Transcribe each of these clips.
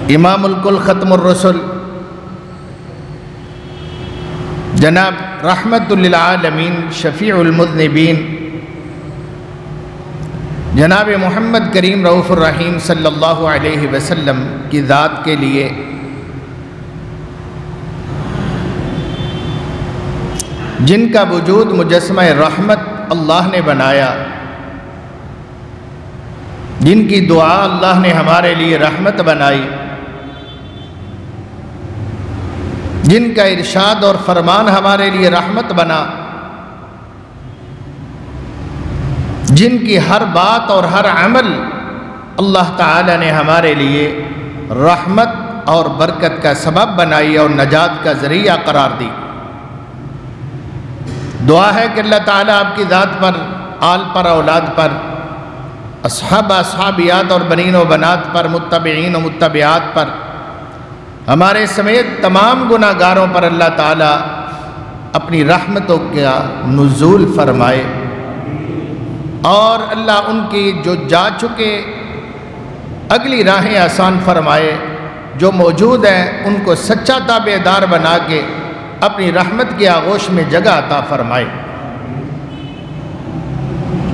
امام الکل ختم الرسل جناب رحمت للعالمین شفیع المذنبین جناب محمد کریم رؤوف الرحیم صلی اللہ علیہ وسلم کی ذات کے لیے جن کا وجود مجسمہ رحمت اللہ نے بنایا، جن کی دعا اللہ نے ہمارے لیے رحمت بنائی، جن کا ارشاد اور فرمان ہمارے لیے رحمت بنا، جن کی ہر بات اور ہر عمل اللہ تعالی نے ہمارے لیے رحمت اور برکت کا سبب بنائی اور نجات کا ذریعہ قرار دی۔ دعا ہے کہ اللہ تعالیٰ آپ کی ذات پر، آل پر، اولاد پر، اصحابیات اور بنین و بنات پر، متبعین و متبعات پر، ہمارے سمیت تمام گناہ گاروں پر اللہ تعالیٰ اپنی رحمتوں کا نزول فرمائے، اور اللہ ان کی جو جا چکے اگلی راہیں آسان فرمائے، جو موجود ہیں ان کو سچا تابع دار بنا کے اپنی رحمت کی آغوش میں جگہ عطا فرمائے۔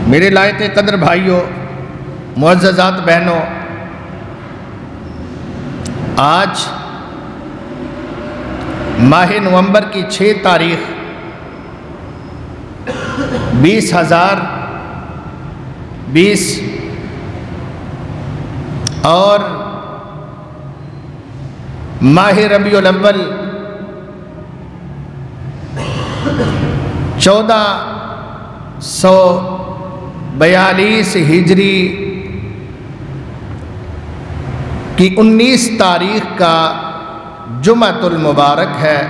میرے لائق قدر بھائیوں، معززات بہنوں، آج ماہ نومبر کی 6 تاریخ 2020 اور ماہ ربیع الاول 1442 ہجری کی 19 تاریخ کا جمعۃ المبارک ہے۔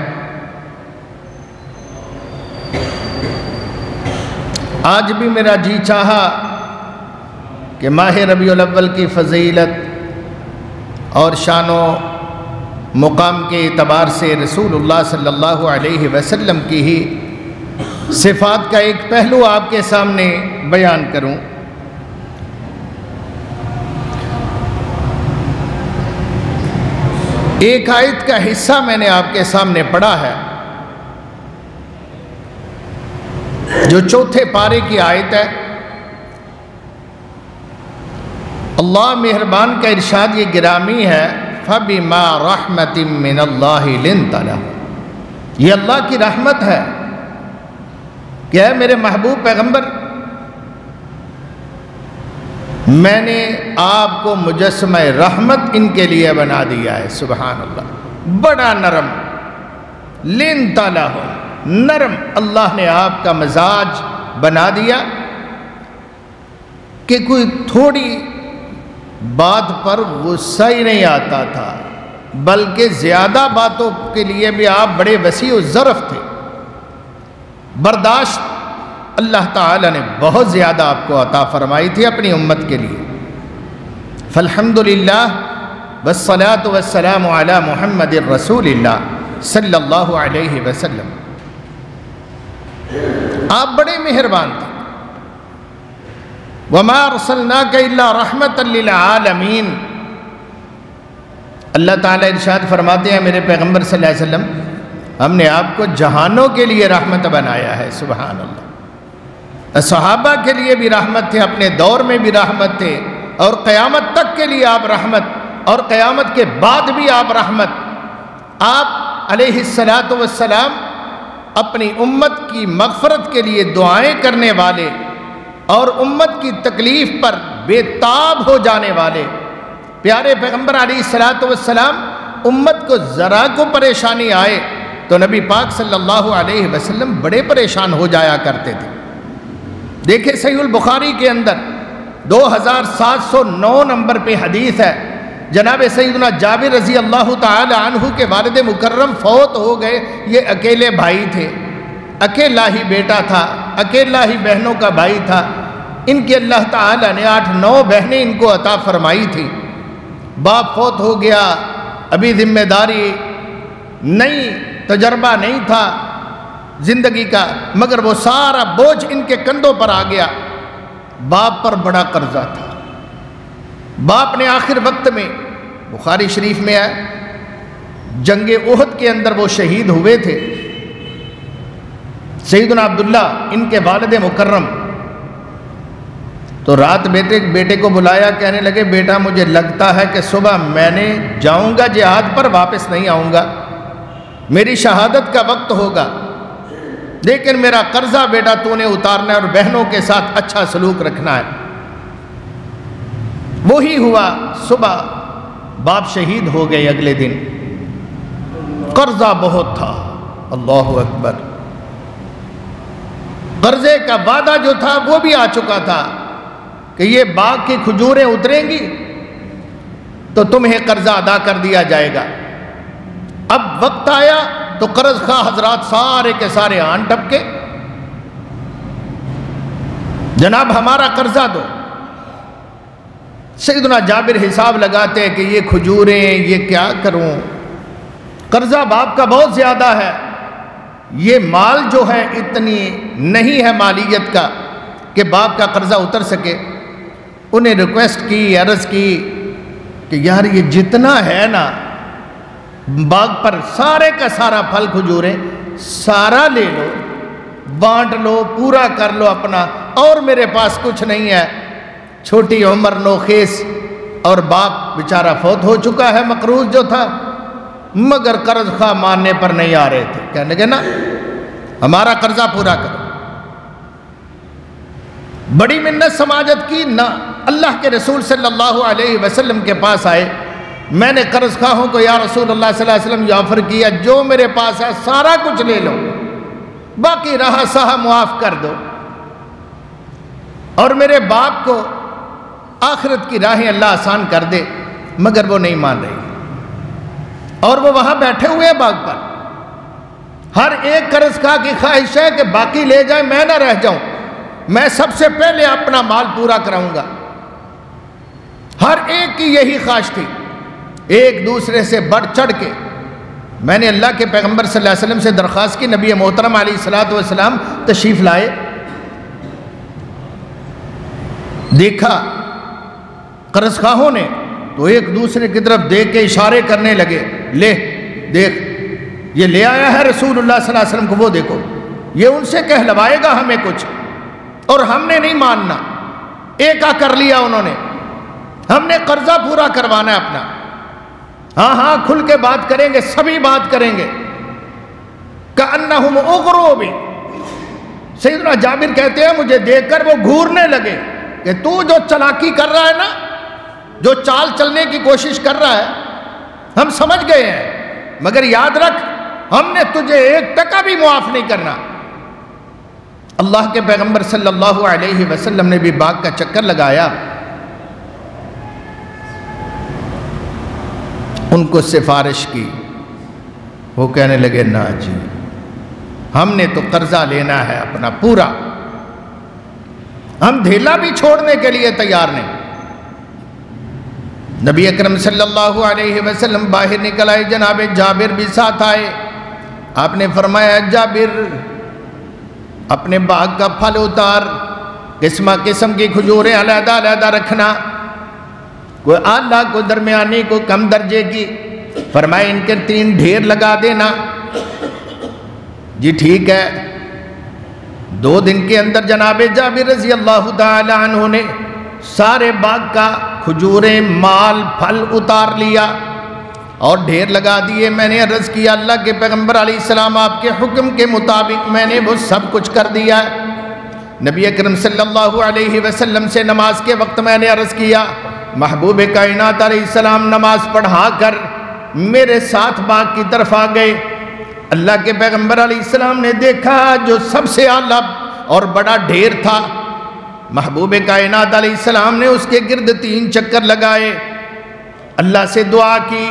آج بھی میرا جی چاہا کہ ماہ ربیع الاول کی فضیلت اور شان و مقام کے اعتبار سے رسول اللہ صلی اللہ علیہ وسلم کی ہی صفات کا ایک پہلو آپ کے سامنے بیان کروں۔ ایک آیت کا حصہ میں نے آپ کے سامنے پڑھا ہے، جو 4 پارے کی آیت ہے۔ اللہ مہربان کا ارشاد یہ گرامی ہے، فَبِمَا رَحْمَةٍ مِّنَ اللَّهِ لِنْتَ لَهُ، یہ اللہ کی رحمت ہے کہ اے میرے محبوب پیغمبر، میں نے آپ کو مجسمہ رحمت ان کے لیے بنا دیا ہے۔ سبحان اللہ، بڑا نرم، لِنْتَ لَهُ، نرم اللہ نے آپ کا مزاج بنا دیا کہ کوئی تھوڑی بات پر غصہ ہی نہیں آتا تھا، بلکہ زیادہ باتوں کے لیے بھی آپ بڑے وسیع الظرف تھے۔ برداشت اللہ تعالی نے بہت زیادہ آپ کو عطا فرمائی تھی اپنی امت کے لیے۔ فالحمدللہ والصلاة والسلام علی محمد رسول اللہ صلی اللہ علیہ وسلم۔ آپ بڑے مہربان تھے۔ وَمَا أَرْسَلْنَاكَ إِلَّا رَحْمَةً لِلْعَالَمِينَ، اللہ تعالیٰ ارشاد فرماتے ہیں میرے پیغمبر صلی اللہ علیہ وسلم، ہم نے آپ کو جہانوں کے لیے رحمت بنایا ہے۔ سبحان اللہ، صحابہ کے لیے بھی رحمت تھے، اپنے دور میں بھی رحمت تھے، اور قیامت تک کے لیے آپ رحمت، اور قیامت کے بعد بھی آپ رحمت۔ آپ علیہ السلام اپنی امت کی مغفرت کے لیے دعائیں کرنے والے اور امت کی تکلیف پر بے تاب ہو جانے والے پیارے پیغمبر علیہ السلام، امت کو ذرا کو پریشانی آئے تو نبی پاک صلی اللہ علیہ وسلم بڑے پریشان ہو جایا کرتے تھے۔ دیکھیں صحیح البخاری کے اندر 2709 نمبر پہ حدیث ہے، جناب سیدنا جابر رضی اللہ تعالی عنہ کے والد مکرم فوت ہو گئے۔ یہ اکیلے بھائی تھے، اکیلا ہی بیٹا تھا، اکیلا ہی بہنوں کا بھائی تھا۔ ان کی اللہ تعالی نے 8-9 بہنیں ان کو عطا فرمائی تھی۔ باپ فوت ہو گیا، ابھی ذمہ داری نہیں، تجربہ نہیں تھا زندگی کا، مگر وہ سارا بوجھ ان کے کندھوں پر آ گیا۔ باپ پر بڑا قرضہ تھا، باپ نے آخر وقت میں، بخاری شریف میں ہے، جنگ احد کے اندر وہ شہید ہوئے تھے، سیدنا عبداللہ ان کے والد مکرم، تو رات بیٹے کو بلایا، کہنے لگے بیٹا مجھے لگتا ہے کہ صبح میں نے جاؤں گا جہاد پر، واپس نہیں آؤں گا، میری شہادت کا وقت ہوگا، لیکن میرا قرضہ بیٹا تو نے اتارنا ہے اور بہنوں کے ساتھ اچھا سلوک رکھنا ہے۔ وہی ہوا، صبح باپ شہید ہو گئے، اگلے دن قرضہ بہت تھا، اللہ اکبر، قرضے کا وعدہ جو تھا وہ بھی آ چکا تھا کہ یہ باغ کی کھجوریں اتریں گی تو تمہیں قرضہ ادا کر دیا جائے گا۔ اب وقت آیا تو قرض خواہ حضرات سارے کے سارے آن ٹپکے، جناب ہمارا قرضہ دو۔ سیدنا جابر حساب لگاتے ہیں کہ یہ کھجوریں، یہ کیا کروں، قرضہ باپ کا بہت زیادہ ہے، یہ مال جو ہے اتنی نہیں ہے مالیت کا کہ باپ کا قرضہ اتر سکے۔ انہیں ریکویسٹ کی، عرض کی کہ یار یہ جتنا ہے نا باغ پر، سارے کا سارا پھل کھجوریں سارا لے لو، بانٹ لو، پورا کر لو اپنا، اور میرے پاس کچھ نہیں ہے۔ چھوٹی عمر، نوخیس، اور باپ بیچارہ فوت ہو چکا ہے، مقروض جو تھا، مگر قرض خواہ ماننے پر نہیں آ رہے تھے، کہنے لگے نا ہمارا قرضہ پورا کرو۔ بڑی منت سماجت کی، نہ اللہ کے رسول صلی اللہ علیہ وسلم کے پاس آئے، میں نے قرض خواہوں کو یا رسول اللہ صلی اللہ علیہ وسلم یہ آفر کیا، جو میرے پاس ہے سارا کچھ لے لو، باقی رہا سہا معاف کر دو، اور میرے باپ کو آخرت کی راہیں اللہ آسان کر دے، مگر وہ نہیں مان رہی، اور وہ وہاں بیٹھے ہوئے باغ پر۔ ہر ایک قرض خواہ کی خواہش ہے کہ باقی لے جائیں، میں نہ رہ جاؤں، میں سب سے پہلے اپنا مال پورا کراؤں گا۔ ہر ایک کی یہی خواہش تھی، ایک دوسرے سے بڑھ چڑھ کے۔ میں نے اللہ کے پیغمبر صلی اللہ علیہ وسلم سے درخواست کی، نبی محترم علیہ الصلوۃ والسلام تشریف لائے، دیکھا قرض خواہوں نے تو ایک دوسرے کی طرف دیکھ کے اشارے کرنے لگے، لے دیکھ یہ لے آیا ہے رسول اللہ صلی اللہ علیہ وسلم کو، وہ دیکھو یہ ان سے کہلوائے گا ہمیں کچھ، اور ہم نے نہیں ماننا۔ ایکا کر لیا انہوں نے، ہم نے قرضہ پورا کروانا ہے اپنا، ہاں ہاں کھل کے بات کریں گے، سبھی بات کریں گے۔ کأنہم اغروا بی، سیدنا جابر کہتے ہیں مجھے دیکھ کر وہ گھورنے لگے کہ تو جو چلاکی کر رہا ہے نا، جو چال چلنے کی کوشش کر رہا ہے، ہم سمجھ گئے ہیں، مگر یاد رکھ ہم نے تجھے ایک ٹکا بھی معاف نہیں کرنا۔ اللہ کے پیغمبر صلی اللہ علیہ وسلم نے بھی باغ کا چکر لگایا، ان کو سفارش کی، وہ کہنے لگے نا جی ہم نے تو قرضہ لینا ہے اپنا پورا، ہم دھیلا بھی چھوڑنے کے لیے تیار نہیں۔ نبی اکرم صلی اللہ علیہ وسلم باہر نکل آئے، جناب جابر بھی ساتھ آئے، آپ نے فرمایا جابر اپنے باغ کا پھل اتار، قسم قسم کی کھجوریں علیحدہ علیحدہ رکھنا، کوئی اعلیٰ کوئی درمیانی کوئی کم درجے کی، فرمایا ان کے 3 ڈھیر لگا دینا۔ جی ٹھیک ہے۔ 2 دن کے اندر جناب جابر رضی اللہ تعالی عنہ نے سارے باغ کا کھجوریں، مال، پھل اتار لیا اور ڈھیر لگا دیے۔ میں نے عرض کیا اللہ کے پیغمبر علیہ السلام آپ کے حکم کے مطابق میں نے وہ سب کچھ کر دیا۔ نبی اکرم صلی اللہ علیہ وسلم سے نماز کے وقت میں نے عرض کیا، محبوب کائنات علیہ السلام نماز پڑھا کر میرے ساتھ باغ کی طرف آ گئے۔ اللہ کے پیغمبر علیہ السلام نے دیکھا جو سب سے اعلیٰ اور بڑا ڈھیر تھا، محبوب کائنات علیہ السلام نے اس کے گرد 3 چکر لگائے، اللہ سے دعا کی۔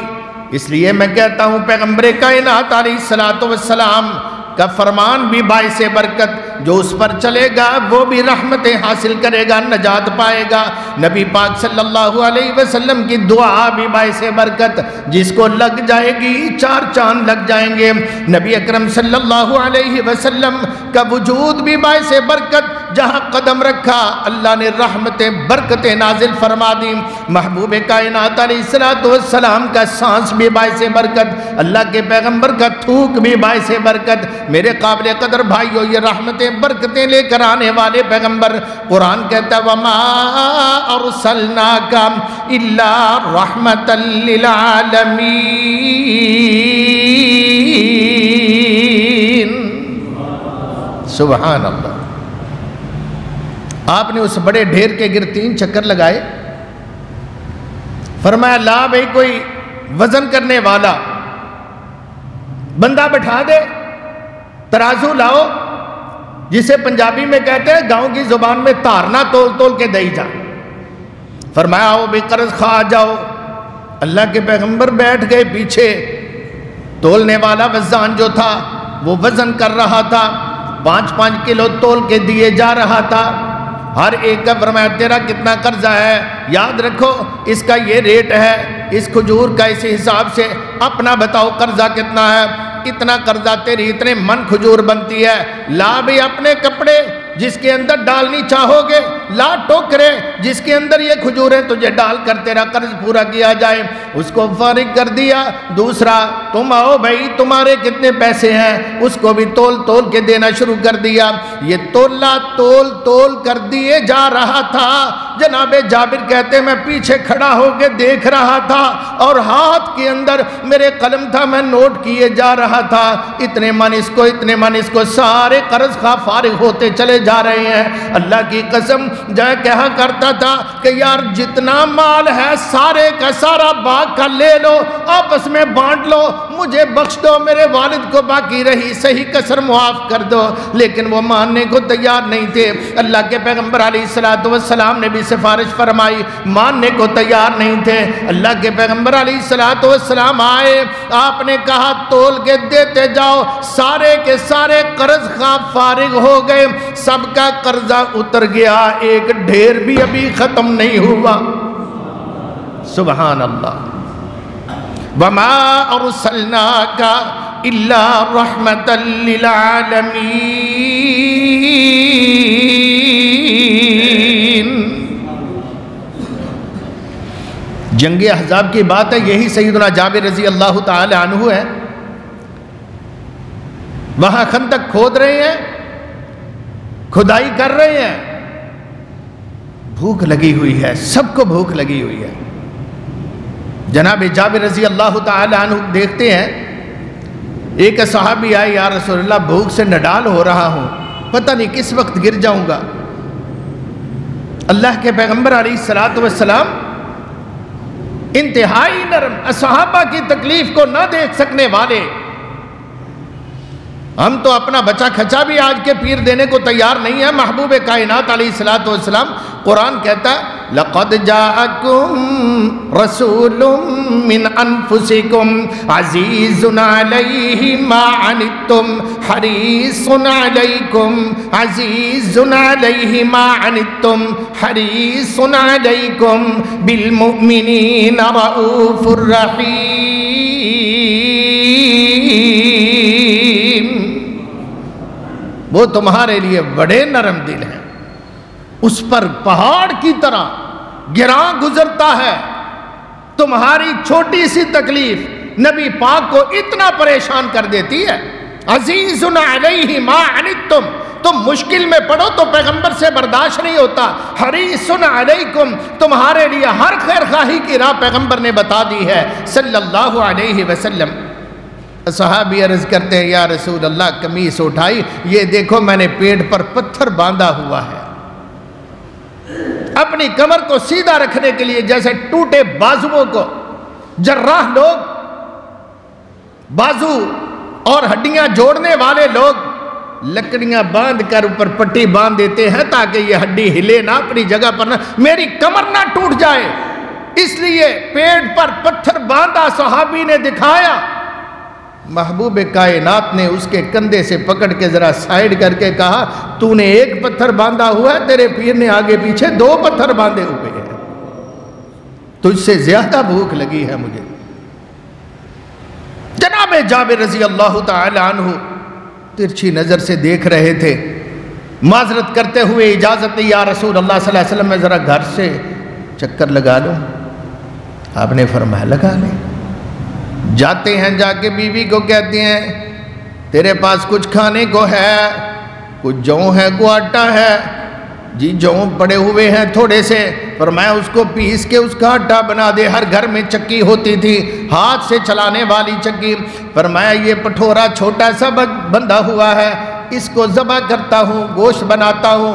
اس لیے میں کہتا ہوں پیغمبر کائنات علیہ السلام کا فرمان بھی باعث برکت، جو اس پر چلے گا وہ بھی رحمتیں حاصل کرے گا، نجات پائے گا۔ نبی پاک صلی اللہ علیہ وسلم کی دعا بھی باعث برکت، جس کو لگ جائے گی 4 چاند لگ جائیں گے۔ نبی اکرم صلی اللہ علیہ وسلم کا وجود بھی باعث برکت، جہاں قدم رکھا اللہ نے رحمتیں برکتیں نازل فرما دی۔ محبوب کائنات علیہ السلام کا سانس بھی باعث برکت، اللہ کے پیغمبر کا تھوک بھی باعث برکت۔ میرے قابل قدر بھائیو، یہ رحمتیں برکتیں لے کر آنے والے پیغمبر، قرآن کہتا ہے وَمَا أَرْسَلْنَاكَ إِلَّا رَحْمَةً لِلْعَالَمِينَ۔ سبحان اللہ۔ آپ نے اس بڑے ڈھیر کے گرد 3 چکر لگائے، فرمایا لا بھئی کوئی وزن کرنے والا بندہ بٹھا دے، ترازو لاؤ، جسے پنجابی میں کہتے ہیں گاؤں کی زبان میں تارنا تول تول کے دئی جا۔ فرمایا آؤ بے قرض خواہ جاؤ۔ اللہ کے پیغمبر بیٹھ گئے پیچھے، تولنے والا وزان جو تھا وہ وزن کر رہا تھا، 5-5 کلو تول کے دیے جا رہا تھا۔ ہر ایک کا فرمایا تیرا کتنا قرضہ ہے، یاد رکھو اس کا یہ ریٹ ہے، اس کھجور کا اس حساب سے اپنا بتاؤ قرضہ کتنا ہے، اتنا قرضہ تیری اتنے من کھجور بنتی ہے، لا بھی اپنے کپڑے جس کے اندر ڈالنی چاہو گے، لا ٹوکرے جس کے اندر یہ کھجوریں تجھے ڈال کر تیرا قرض پورا کیا جائے۔ اس کو فارغ کر دیا۔ دوسرا تم آؤ بھائی تمہارے کتنے پیسے ہیں، اس کو بھی تول تول کے دینا شروع کر دیا۔ یہ تولا تول تول کر دیے جا رہا تھا۔ جناب جابر کہتے میں پیچھے کھڑا ہو کے دیکھ رہا تھا اور ہاتھ کے اندر میرے قلم تھا، میں نوٹ کیے جا رہا تھا، اتنے من اس کو اتنے من اس کو، سارے قرض خواہ فارغ ہوتے چلے جا رہے ہیں۔ اللہ کی قسم جہاں کہا کرتا تھا کہ یار جتنا مال ہے سارے کا سارا باغ کا لے لو، آپس میں بانٹ لو، مجھے بخش دو، میرے والد کو باقی رہی صحیح کسر معاف کر دو، لیکن وہ ماننے کو تیار نہیں تھے۔ اللہ کے پیغمبر علیہ السلام نے بھی سفارش فرمائی، ماننے کو تیار نہیں تھے۔ اللہ کے پیغمبر علیہ السلام آئے، آپ نے کہا تول کے دیتے جاؤ، سارے کے سارے قرض خواہ فارغ ہو گئے، سب کا قرضہ اتر گیا، ایک ڈھیر بھی ابھی ختم نہیں ہوا۔ سبحان اللہ۔ وَمَا أَرْسَلْنَاكَ إِلَّا رَحْمَةً لِلْعَالَمِينَ۔ جنگ احزاب کی بات ہے، یہی سیدنا جابر رضی اللہ تعالی عنہ ہے۔ وہاں خندق کھود رہے ہیں، کھدائی کر رہے ہیں، بھوک لگی ہوئی ہے، سب کو بھوک لگی ہوئی ہے۔ جناب جابر رضی اللہ تعالی عنہ دیکھتے ہیں ایک صحابی آئے، یا رسول اللہ بھوک سے نڈال ہو رہا ہوں، پتہ نہیں کس وقت گر جاؤں گا۔ اللہ کے پیغمبر علیہ السلام انتہائی نرم، صحابہ کی تکلیف کو نہ دیکھ سکنے والے، ہم تو اپنا بچہ کھچا بھی آج کے پیر دینے کو تیار نہیں ہے۔ محبوب کائنات علیہ السلام قرآن کہتا ہے لَقَدْ جَاءَكُمْ رَسُولٌ مِّنْ أَنفُسِكُمْ عَزِيزٌ عَلَيْهِ مَا عَنِتُّمْ حَرِيصٌ عَلَيْكُمْ عَزِيزٌ عَلَيْهِ مَا عَنِتُّمْ حَرِيصٌ عَلَيْكُمْ بِالْمُؤْمِنِينَ رَءُوفٌ رَحِيمٌ۔ وہ تمہارے لیے بڑے نرم دل ہیں، اس پر پہاڑ کی طرح گراں گزرتا ہے۔ تمہاری چھوٹی سی تکلیف نبی پاک کو اتنا پریشان کر دیتی ہے۔ عزیز علیہ ما عنتم، تم مشکل میں پڑو تو پیغمبر سے برداشت نہیں ہوتا۔ حریص علیکم، تمہارے لیے ہر خیر خواہی کی راہ پیغمبر نے بتا دی ہے صلی اللہ علیہ وسلم۔ صحابی عرض کرتے ہیں یا رسول اللہ قمیص اٹھائی، یہ دیکھو میں نے پیٹ پر پتھر باندھا ہوا ہے، اپنی کمر کو سیدھا رکھنے کے لیے، جیسے ٹوٹے بازوؤں کو جراح لوگ بازو اور ہڈیاں جوڑنے والے لوگ لکڑیاں باندھ کر اوپر پٹی باندھ دیتے ہیں تاکہ یہ ہڈی ہلے نہ، اپنی جگہ پر نہ، میری کمر نہ ٹوٹ جائے، اس لیے پیٹ پر پتھر باندھا صحابی نے دکھایا۔ محبوب کائنات نے اس کے کندھے سے پکڑ کے ذرا سائیڈ کر کے کہا تو نے ایک پتھر باندھا ہوا ہے، تیرے پیر نے آگے پیچھے 2 پتھر باندھے ہوئے ہیں، تجھ سے زیادہ بھوک لگی ہے مجھے۔ جناب جابر رضی اللہ تعالی عنہ ترچھی نظر سے دیکھ رہے تھے، معذرت کرتے ہوئے اجازت دی، یا رسول اللہ صلی اللہ علیہ وسلم میں ذرا گھر سے چکر لگا لوں۔ آپ نے فرمایا لگا لیں۔ جاتے ہیں، جا کے بیوی کو کہتے ہیں تیرے پاس کچھ کھانے کو ہے؟ کچھ جو ہے، کو آٹا ہے؟ جی جو پڑے ہوئے ہیں تھوڑے سے۔ فرمایا اس کو پیس کے اس کا آٹا بنا دے۔ ہر گھر میں چکی ہوتی تھی، ہاتھ سے چلانے والی چکی۔ فرمایا یہ پٹھورا چھوٹا سا بندھا ہوا ہے، اس کو ذبح کرتا ہوں، گوشت بناتا ہوں،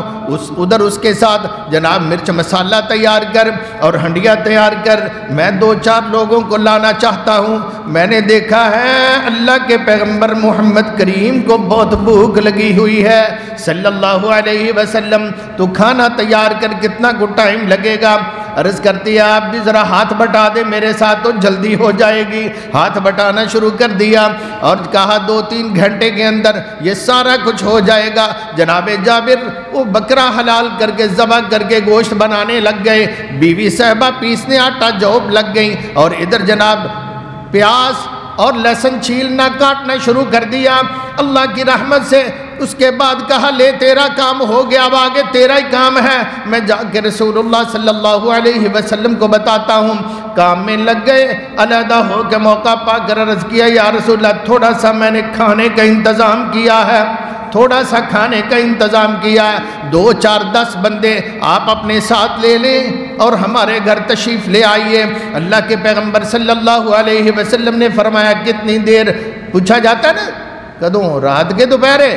ادھر اس کے ساتھ جناب مرچ مسالہ تیار کر اور ہنڈیا تیار کر، میں 2-4 لوگوں کو لانا چاہتا ہوں۔ میں نے دیکھا ہے اللہ کے پیغمبر محمد کریم کو بہت بھوک لگی ہوئی ہے صلی اللہ علیہ وسلم، تو کھانا تیار کر کتنا کو ٹائم لگے گا؟ عرض کرتی ہے آپ بھی ذرا ہاتھ بٹا دے میرے ساتھ تو جلدی ہو جائے گی۔ ہاتھ بٹانا شروع کر دیا اور کہا 2-3 گھنٹے کے اندر یہ سارا کچھ ہو جائے گا۔ جناب جابر وہ بکرا حلال کر کے ذبح کر کے گوشت بنانے لگ گئے، بیوی صاحبہ پیسنے آٹا جوب لگ گئی، اور ادھر جناب پیاز اور لہسن چھیلنا کاٹنا شروع کر دیا۔ اللہ کی رحمت سے اس کے بعد کہا لے تیرا کام ہو گیا، اب آگے تیرا ہی کام ہے، میں جا کے رسول اللہ صلی اللہ علیہ وسلم کو بتاتا ہوں۔ کام میں لگ گئے، علیحدہ ہو کے موقع پا کر عرض کیا یا رسول اللہ تھوڑا سا میں نے کھانے کا انتظام کیا ہے، تھوڑا سا کھانے کا انتظام کیا ہے، 2-4-10 بندے آپ اپنے ساتھ لے لیں اور ہمارے گھر تشریف لے آئیے۔ اللہ کے پیغمبر صلی اللہ علیہ وسلم نے فرمایا کتنی دیر؟ پوچھا جاتا ہے نا کدوں؟ رات کے دوپہرے؟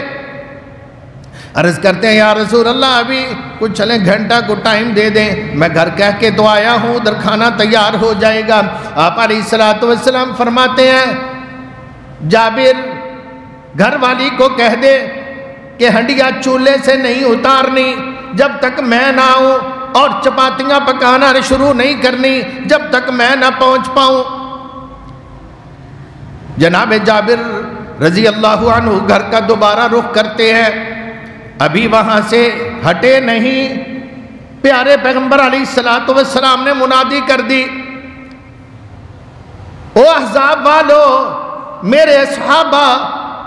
عرض کرتے ہیں یا رسول اللہ ابھی کچھ چلیں گھنٹہ کو ٹائم دے دیں، میں گھر کہہ کے تو آیا ہوں، ادھر کھانا تیار ہو جائے گا۔ آپ علیہ السلام فرماتے ہیں جابر گھر والی کو کہہ دے کہ ہنڈیا چولہے سے نہیں اتارنی جب تک میں نہ آؤں، اور چپاتیاں پکانا شروع نہیں کرنی جب تک میں نہ پہنچ پاؤں۔ جناب جابر رضی اللہ عنہ گھر کا دوبارہ رخ کرتے ہیں، ابھی وہاں سے ہٹے نہیں، پیارے پیغمبر علیہ السلام نے منادی کر دی او احزاب والو، میرے صحابہ،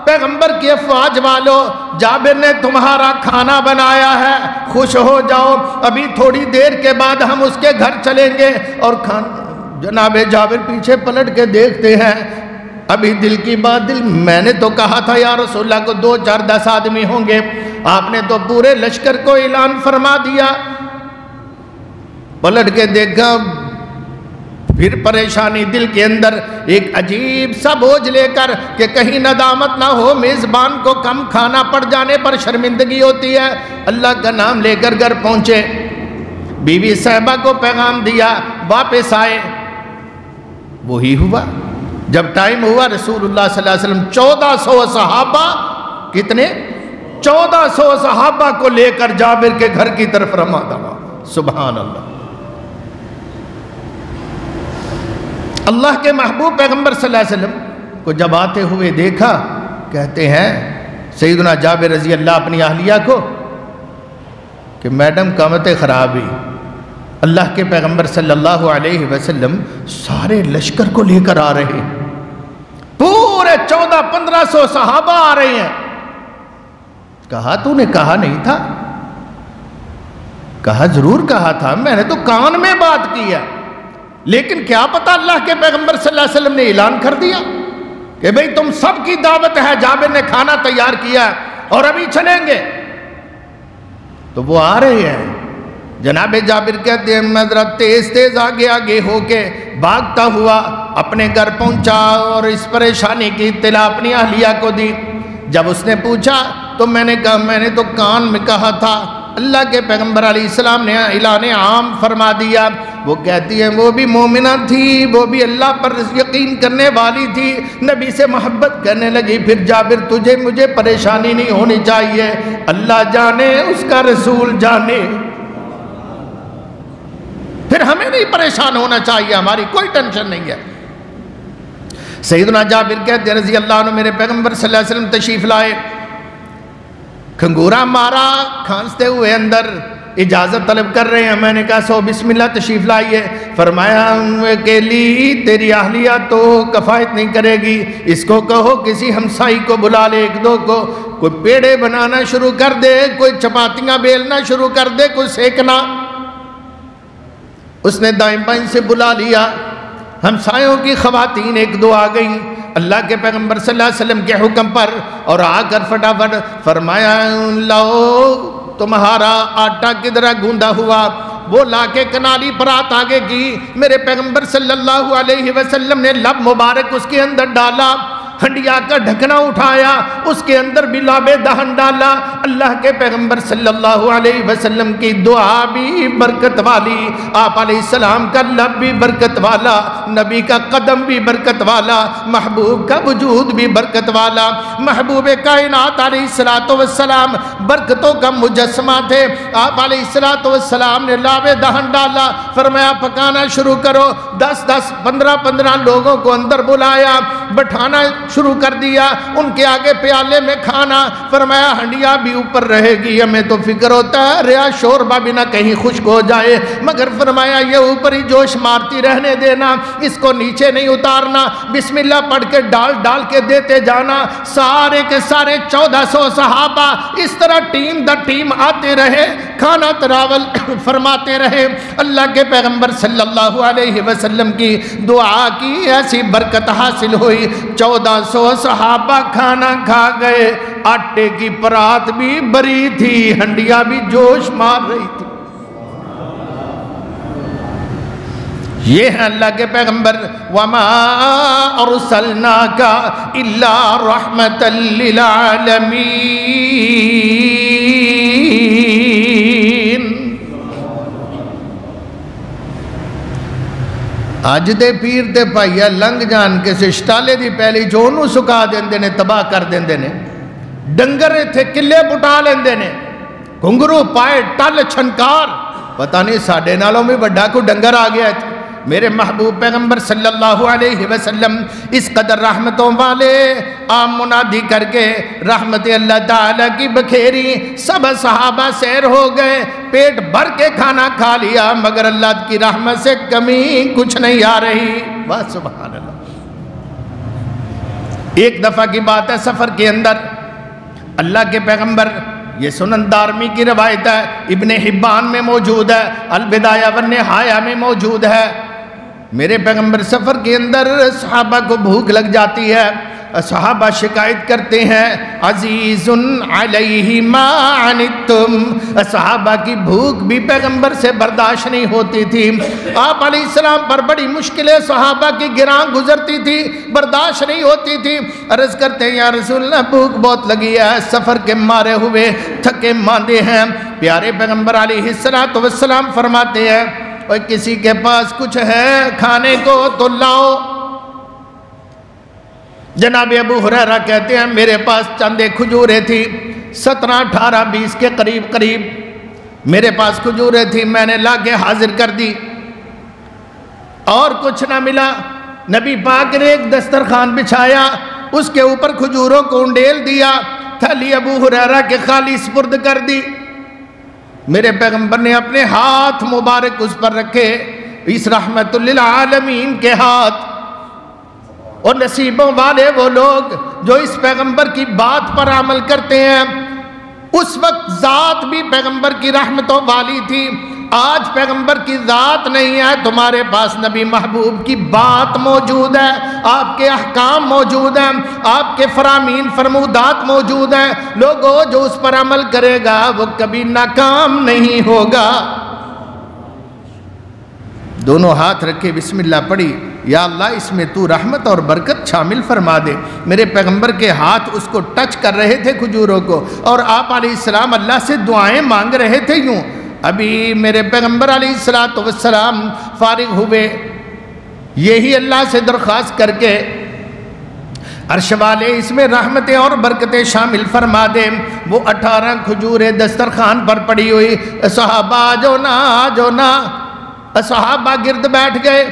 پیغمبر کی افواج والو، جابر نے تمہارا کھانا بنایا ہے، خوش ہو جاؤ، ابھی تھوڑی دیر کے بعد ہم اس کے گھر چلیں گے اور جناب جابر پیچھے پلٹ کے دیکھتے ہیں، ابھی دل کی بات میں نے تو کہا تھا یا رسول اللہ کو 2-4-10 آدمی ہوں گے، آپ نے تو پورے لشکر کو اعلان فرما دیا۔ پلٹ کے دیکھا، پھر پریشانی دل کے اندر ایک عجیب سا بوجھ لے کر کہ کہیں ندامت نہ ہو، میزبان کو کم کھانا پڑ جانے پر شرمندگی ہوتی ہے۔ اللہ کا نام لے کر گھر پہنچے، بیوی صاحبہ کو پیغام دیا، واپس آئے، وہی ہوا۔ جب ٹائم ہوا رسول اللہ صلی اللہ علیہ وسلم 1400 صحابہ، کتنے؟ 1400 صحابہ کو لے کر جابر کے گھر کی طرف روانہ ہوا۔ سبحان اللہ۔ اللہ کے محبوب پیغمبر صلی اللہ علیہ وسلم کو جب آتے ہوئے دیکھا، کہتے ہیں سیدنا جابر رضی اللہ اپنی اہلیہ کو کہ میڈم قامت خرابی، اللہ کے پیغمبر صلی اللہ علیہ وسلم سارے لشکر کو لے کر آ رہے ہیں، پورے 1400-1500 صحابہ آ رہے ہیں۔ کہا تو نے کہا نہیں تھا؟ کہا ضرور کہا تھا، میں نے تو کان میں بات کی ہے، لیکن کیا پتا اللہ کے پیغمبر صلی اللہ علیہ وسلم نے اعلان کر دیا کہ بھئی تم سب کی دعوت ہے، جابر نے کھانا تیار کیا اور ابھی چلیں گے۔ تو وہ آ رہے ہیں، جناب جابر کہتے ہیں میں ذرا تیز آگے آگے ہو کے بھاگتا ہوا اپنے گھر پہنچا اور اس پریشانی کی اطلاع اپنی اہلیہ کو دی۔ جب اس نے پوچھا تو میں نے کہا میں نے تو کان میں کہا تھا، اللہ کے پیغمبر علیہ السلام نے اعلان عام فرما دیا۔ وہ کہتی ہے وہ بھی مومنہ تھی، وہ بھی اللہ پر یقین کرنے والی تھی، نبی سے محبت کرنے لگی۔ پھر جابر تجھے مجھے پریشانی نہیں ہونی چاہیے، اللہ جانے اس کا رسول جانے، پھر ہمیں نہیں پریشان ہونا چاہیے، ہماری کوئی ٹینشن نہیں ہے۔ سیدنا جابر کہتے ہیں رضی اللہ عنہ میرے پیغمبر صلی اللہ علیہ وسلم تشریف لائے، کھنگورا مارا کھانستے ہوئے اندر، اجازت طلب کر رہے ہیں، میں نے کہا سو بسم اللہ تشریف لائیے، فرمایا اکیلی تیری اہلیہ تو کفایت نہیں کرے گی، اس کو کہو کسی ہمسائی کو بلا لے، ایک دو کو، کوئی پیڑے بنانا شروع کر دے، کوئی چپاتیاں بیلنا شروع کر دے، کوئی سیکنا۔ اس نے دائیں بائیں سے بلا لیا، ہمسایوں کی خواتین ایک دو آ گئیں اللہ کے پیغمبر صلی اللہ علیہ وسلم کے حکم پر، اور آ کر فٹافٹ فرمایا لاؤ تمہارا آٹا کدھر گوندا ہوا، وہ لا کے کنالی پرات آگے کی، میرے پیغمبر صلی اللہ علیہ وسلم نے لب مبارک اس کے اندر ڈالا، ہنڈیا کا ڈھکنا اٹھایا، اس کے اندر بھی لاب دہن ڈالا، اللہ کے پیغمبر صلی اللہ علیہ وسلم کی دعا بھی برکت والی، آپ علیہ السلام کا لب بھی برکت والا، نبی کا قدم بھی برکت والا، محبوب کا وجود بھی برکت والا، محبوب کائنات علیہ السلام برکتوں کا مجسمہ تھے، آپ علیہ السلام نے لاب دہن ڈالا، فرمایا پکانا شروع کرو، 10-15 لوگوں کو اندر بلایا، بٹھانا شروع کر دیا، ان کے آگے پیالے میں کھانا، فرمایا ہنڈیا بھی اوپر رہے گی، ہمیں تو فکر ہوتا ہے ریا شوربہ بھی نہ کہیں خشک ہو جائے، مگر فرمایا یہ اوپر ہی جوش مارتی رہنے دینا، اس کو نیچے نہیں اتارنا، بسم اللہ پڑھ کے ڈال کے دیتے جانا، سارے کے سارے 1400 صحابہ اس طرح ٹیم در ٹیم آتے رہے، کھانا تراول فرماتے رہے، اللہ کے پیغمبر صلی اللہ علیہ وسلم کی دعا کی ایسی برکت حاصل ہوئی، 1400 صحابہ کھانا کھا گئے، آٹے کی پرات بھی بری تھی، ہنڈیا بھی جوش مار رہی تھی۔ یہ ہے اللہ کے پیغمبر، وَمَا أَرْسَلْنَاكَ إِلَّا رَحْمَةً لِّلْعَالَمِينَ۔ آج دے پیر دے پائیا لنگ جان کے سے شٹالے دی پہلی جو انہوں سکا دیندے نے، تباہ کر دیندے نے، ڈنگر تھے کلے پٹا لیندے نے، گھنگرو پائے ٹل چھنکار، پتہ نہیں ساڑھے نالوں میں بڑھا کو ڈنگر آ گیا تھے۔ میرے محبوب پیغمبر صلی اللہ علیہ وسلم اس قدر رحمتوں والے عام منادی کر کے رحمت اللہ تعالیٰ کی بکھیری، سب صحابہ سیر ہو گئے، پیٹ بھر کے کھانا کھا لیا، مگر اللہ کی رحمت سے کمی کچھ نہیں آ رہی۔ بس سبحان اللہ۔ ایک دفعہ کی بات ہے، سفر کے اندر اللہ کے پیغمبر، یہ سنن دارمی کی روایت ہے، ابن حبان میں موجود ہے، البدایہ والنہایہ میں موجود ہے، میرے پیغمبر سفر کے اندر صحابہ کو بھوک لگ جاتی ہے، صحابہ شکایت کرتے ہیں عزیز علیہ ما عنتم، صحابہ کی بھوک بھی پیغمبر سے برداشت نہیں ہوتی تھی، آپ علیہ السلام پر بڑی مشکلیں صحابہ کی گراں گزرتی تھی، برداشت نہیں ہوتی تھی، عرض کرتے ہیں یا رسول اللہ بھوک بہت لگی ہے، سفر کے مارے ہوئے تھکے ماندے ہیں، پیارے پیغمبر علیہ السلام فرماتے ہیں اور کسی کے پاس کچھ ہے کھانے کو تو لاؤ۔ جناب ابو ہریرہ کہتے ہیں میرے پاس چند کھجوریں تھی، 17, 18, 20 کے قریب میرے پاس کھجوریں تھی، میں نے لا کے حاضر کر دی، اور کچھ نہ ملا، نبی پاک نے ایک دسترخوان بچھایا، اس کے اوپر کھجوروں کو انڈیل دیا، تھیلی ابو ہریرہ کے خالی سپرد کر دی، میرے پیغمبر نے اپنے ہاتھ مبارک اس پر رکھے، اس رحمت للعالمین کے ہاتھ، اور نصیبوں والے وہ لوگ جو اس پیغمبر کی بات پر عمل کرتے ہیں، اس وقت ذات بھی پیغمبر کی رحمتوں والی تھی، آج پیغمبر کی ذات نہیں ہے، تمہارے پاس نبی محبوب کی بات موجود ہے، آپ کے احکام موجود ہیں، آپ کے فرامین فرمودات موجود ہیں، لوگوں جو اس پر عمل کرے گا وہ کبھی ناکام نہیں ہوگا۔ دونوں ہاتھ رکھے بسم اللہ پڑھی، یا اللہ اس میں تو رحمت اور برکت شامل فرما دے، میرے پیغمبر کے ہاتھ اس کو ٹچ کر رہے تھے کھجوروں کو، اور آپ علیہ السلام اللہ سے دعائیں مانگ رہے تھے یوں، ابھی میرے پیغمبر علیہ السلام فارغ ہوئے، یہی اللہ سے درخواست کر کے عرش والے اس میں رحمتیں اور برکتیں شامل فرما دے، وہ 18 کھجوریں دسترخوان پر پڑی ہوئی، صحابہ آجو نا، صحابہ گرد بیٹھ گئے،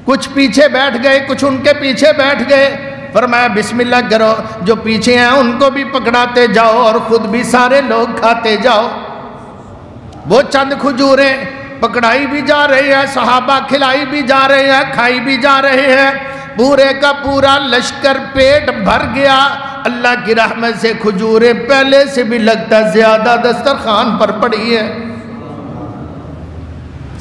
کچھ پیچھے بیٹھ گئے، کچھ ان کے پیچھے بیٹھ گئے۔ فرمایا بسم اللہ کرو، جو پیچھے ہیں ان کو بھی پکڑاتے جاؤ اور خود بھی سارے لوگ کھاتے جاؤ۔ وہ چند کھجوریں پکڑائی بھی جا رہی ہے، صحابہ کھلائی بھی جا رہے ہیں، کھائی بھی جا رہے ہیں، پورے کا پورا لشکر پیٹ بھر گیا۔ اللہ کی رحمت سے کھجوریں پہلے سے بھی لگتا زیادہ دسترخوان پر پڑی ہے۔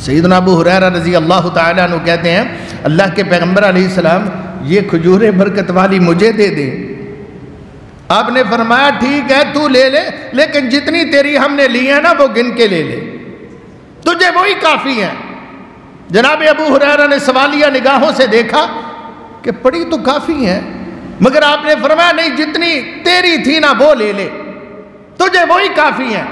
سیدنا ابو ہریرہ رضی اللہ تعالیٰ عنہ کہتے ہیں اللہ کے پیغمبر علیہ السلام یہ کھجوریں برکت والی مجھے دے دیں۔ آپ نے فرمایا ٹھیک ہے تو لے لے، لیکن جتنی تیری ہم نے لی ہے نا وہ گن کے لے لے، تجھے وہی کافی ہے۔ جناب ابو ہریرہ نے سوالیہ نگاہوں سے دیکھا کہ پڑی تو کافی ہے، مگر آپ نے فرمایا نہیں، جتنی تیری تھی نا وہ لے لے، تجھے وہی کافی ہے۔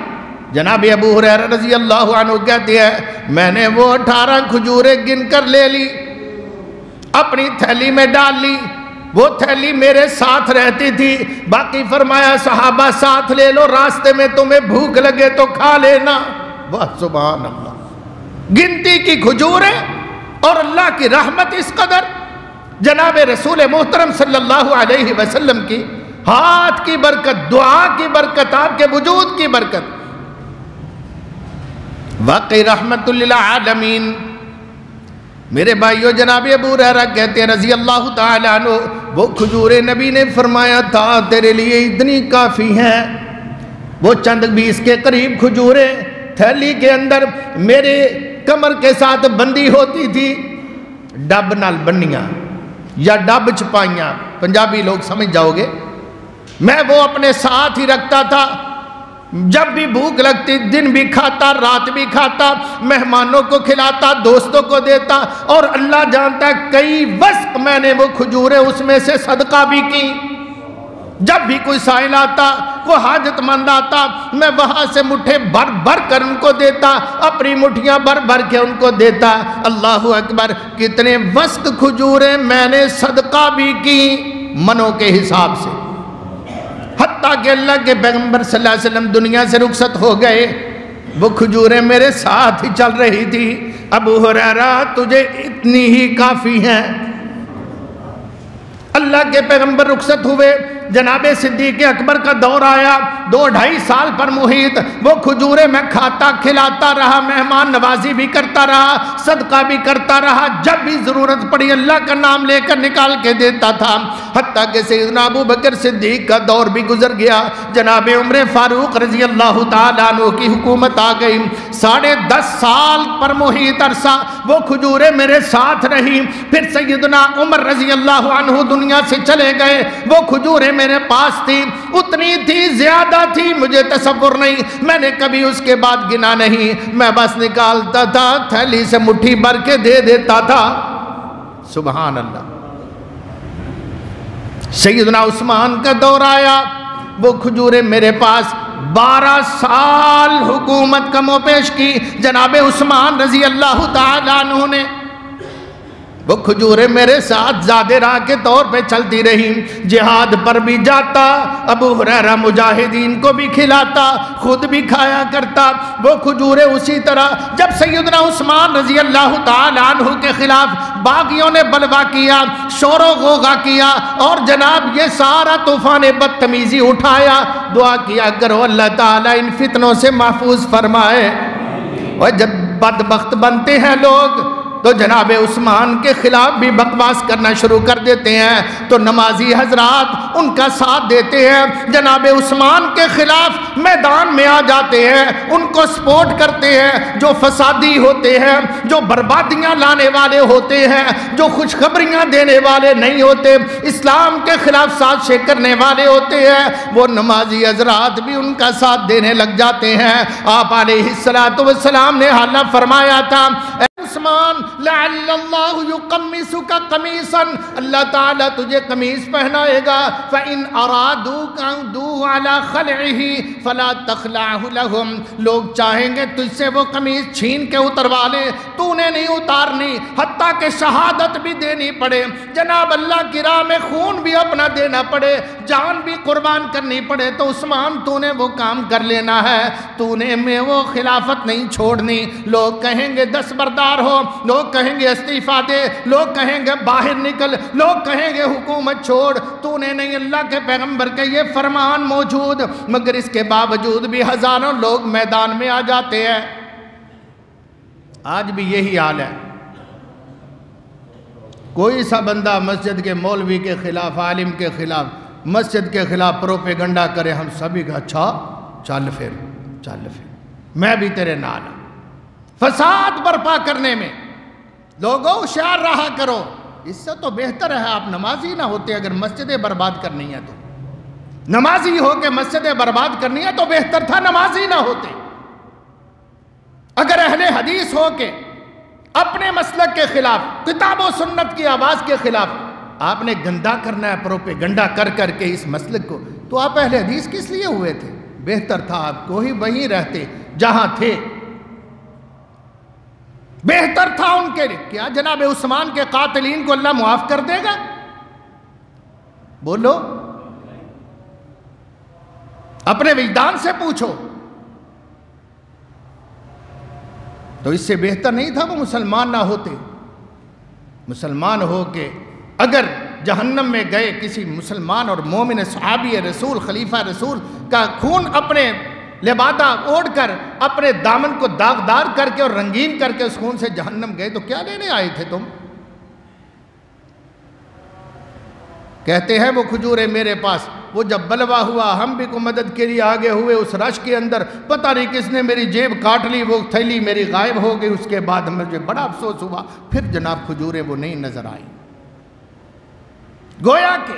جناب ابو ہریرہ رضی اللہ عنہ کہتے ہیں میں نے وہ 18 کھجوریں گن کر لے لی، اپنی تھیلی میں ڈال لی، وہ تھیلی میرے ساتھ رہتی تھی، باقی فرمایا صحابہ ساتھ لے لو، راستے میں تمہیں بھوک لگے تو کھا لینا۔ واہ سبحان اللہ، گنتی کی کھجوریں اور اللہ کی رحمت اس قدر، جناب رسول محترم صلی اللہ علیہ وسلم کی ہاتھ کی برکت، دعا کی برکت، آپ کے وجود کی برکت، واقعی رحمت للعالمین۔ میرے بھائیو جناب ابو ہریرہ کہتے ہیں رضی اللہ تعالیٰ عنہ وہ کھجوریں نبی نے فرمایا تھا تیرے لیے اتنی کافی ہیں۔ وہ چند 20 کے قریب کھجوریں تھیلی کے اندر میرے کمر کے ساتھ بندی ہوتی تھی، ڈب نال بنیاں یا ڈب چھپائیاں، پنجابی لوگ سمجھ جاؤ گے۔ میں وہ اپنے ساتھ ہی رکھتا تھا، جب بھی بھوک لگتی دن بھی کھاتا، رات بھی کھاتا، مہمانوں کو کھلاتا، دوستوں کو دیتا، اور اللہ جانتا ہے کئی وقت میں نے وہ کھجوریں اس میں سے صدقہ بھی کی۔ جب بھی کوئی سائل آتا، کوئی حاجت مند آتا، میں وہاں سے مٹھے بھر بھر کر ان کو دیتا، اپنی مٹھیاں بھر بھر کے ان کو دیتا۔ اللہ اکبر، کتنے وقت کھجوریں میں نے صدقہ بھی کی منوں کے حساب سے، حتیٰ کہ اللہ کے پیغمبر صلی اللہ علیہ وسلم دنیا سے رخصت ہو گئے، وہ کھجوریں میرے ساتھ ہی چل رہی تھی۔ ابو ہریرہ تجھے اتنی ہی کافی ہیں۔ اللہ کے پیغمبر رخصت ہوئے، جناب صدیق اکبر کا دور آیا، 2-2.5 سال پر محیط وہ کھجوریں میں کھاتا کھلاتا رہا، مہمان نوازی بھی کرتا رہا، صدقہ بھی کرتا رہا، جب بھی ضرورت پڑی اللہ کا نام لے کر نکال کے دیتا تھا۔ حتیٰ کہ سیدنا ابو بکر صدیق کا دور بھی گزر گیا، جناب عمر فاروق رضی اللہ تعالیٰ عنہ کی حکومت آ گئی، 10.5 سال پر محیط عرصہ وہ کھجوریں میرے ساتھ رہی۔ پھر سیدنا عمر رضی اللہ عنہ دنیا سے چلے گئے، وہ کھجوریں میرے پاس تھی، اتنی تھی، زیادہ تھی، مجھے تصور نہیں، میں نے کبھی اس کے بعد گنا نہیں، میں بس نکالتا تھا، تھیلی سے مٹھی بھر کے دے دیتا تھا۔ سبحان اللہ۔ سیدنا عثمان کا دور آیا، وہ کھجوریں میرے پاس 12 سال حکومت کا منہ پیش کی جناب عثمان رضی اللہ تعالیٰ عنہ نے۔ وہ کھجوریں میرے ساتھ زیادہ راہ کے طور پہ چلتی رہی، جہاد پر بھی جاتا، ابو ہریرہ مجاہدین کو بھی کھلاتا، خود بھی کھایا کرتا۔ وہ کھجوریں اسی طرح جب سیدنا عثمان رضی اللہ تعالیٰ عنہ کے خلاف باغیوں نے بلوا کیا، شور و غوغا کیا، اور جناب یہ سارا طوفان بدتمیزی اٹھایا، دعا کیا کرو اللہ تعالیٰ ان فتنوں سے محفوظ فرمائے۔ اور جب بدبخت بنتے ہیں لوگ تو جناب عثمان کے خلاف بھی بکواس کرنا شروع کر دیتے ہیں، تو نمازی حضرات ان کا ساتھ دیتے ہیں، جناب عثمان کے خلاف میدان میں آ جاتے ہیں، ان کو سپورٹ کرتے ہیں، جو فسادی ہوتے ہیں، جو بربادیاں لانے والے ہوتے ہیں، جو خوشخبریاں دینے والے نہیں ہوتے، اسلام کے خلاف سازشیں کرنے والے ہوتے ہیں، وہ نمازی حضرات بھی ان کا ساتھ دینے لگ جاتے ہیں۔ آپ علیہ السلام نے حالہ فرمایا تھا عثمان لعل اللہ یقمسک قمیصا، اللہ تعالیٰ تجھے قمیص پہنائے گا، فَإِنْ أَرَادُوكَ عَوْدُوهُ عَلَى خَلْعِهِ فَلَا تَخْلَعْهُ لَهُمْ، لوگ چاہیں گے تجھ سے وہ قمیض چھین کے اتروا لے، تو نے نہیں اتارنی، حتیٰ کہ شہادت بھی دینی پڑے، جناب اللہ کی راہ میں خون بھی اپنا دینا پڑے، جان بھی قربان کرنی پڑے، تو عثمان تو نے وہ کام کر لینا ہے، تو نے میں وہ خلافت نہیں چھوڑنی۔ لوگ کہیں گے دستبردار ہو، لوگ کہیں گے استعفیٰ دے، لوگ کہیں گے باہر نکل، لوگ کہیں گے حکومت چھوڑ، تو نے نہیں، اللہ کے پیغمبر کے یہ فرمان موجود، مگر اس کے باوجود بھی ہزاروں لوگ میدان میں آ جاتے ہیں۔ آج بھی یہی حال ہے، کوئی سا بندہ مسجد کے مولوی کے خلاف، عالم کے خلاف، مسجد کے خلاف پروپیگنڈا کرے، ہم سبھی کا اچھا چل پھر میں بھی تیرے نال ہوں۔ فساد برپا کرنے میں لوگوں ہوشیار رہا کرو، اس سے تو بہتر ہے آپ نمازی نہ ہوتے۔ اگر مسجدیں برباد کرنی ہے تو نمازی ہو کے مسجدیں برباد کرنی ہے تو بہتر تھا نمازی نہ ہوتے۔ اگر اہل حدیث ہو کے اپنے مسلک کے خلاف، کتاب و سنت کی آواز کے خلاف آپ نے گندا کرنا ہے پروپیگنڈا کر کر کے اس مسلک کو، تو آپ اہل حدیث کس لیے ہوئے تھے؟ بہتر تھا آپ کو ہی وہیں رہتے جہاں تھے، بہتر تھا ان کے لیے۔ کیا جناب عثمان کے قاتلین کو اللہ معاف کر دے گا؟ بولو، اپنے وجدان سے پوچھو۔ تو اس سے بہتر نہیں تھا وہ مسلمان نہ ہوتے؟ مسلمان ہو کے اگر جہنم میں گئے، کسی مسلمان اور مومن صحابی رسول، خلیفہ رسول کا خون اپنے لبادہ اوڑھ کر، اپنے دامن کو داغدار کر کے اور رنگین کر کے اس خون سے جہنم گئے، تو کیا لینے آئے تھے تم؟ کہتے ہیں وہ کھجورے میرے پاس، وہ جب بلوا ہوا ہم بھی کو مدد کے لیے آگے ہوئے، اس رش کے اندر پتہ نہیں کس نے میری جیب کاٹ لی، وہ تھیلی میری غائب ہو گئی، اس کے بعد مجھے بڑا افسوس ہوا، پھر جناب کھجورے وہ نہیں نظر آئی۔ گویا کہ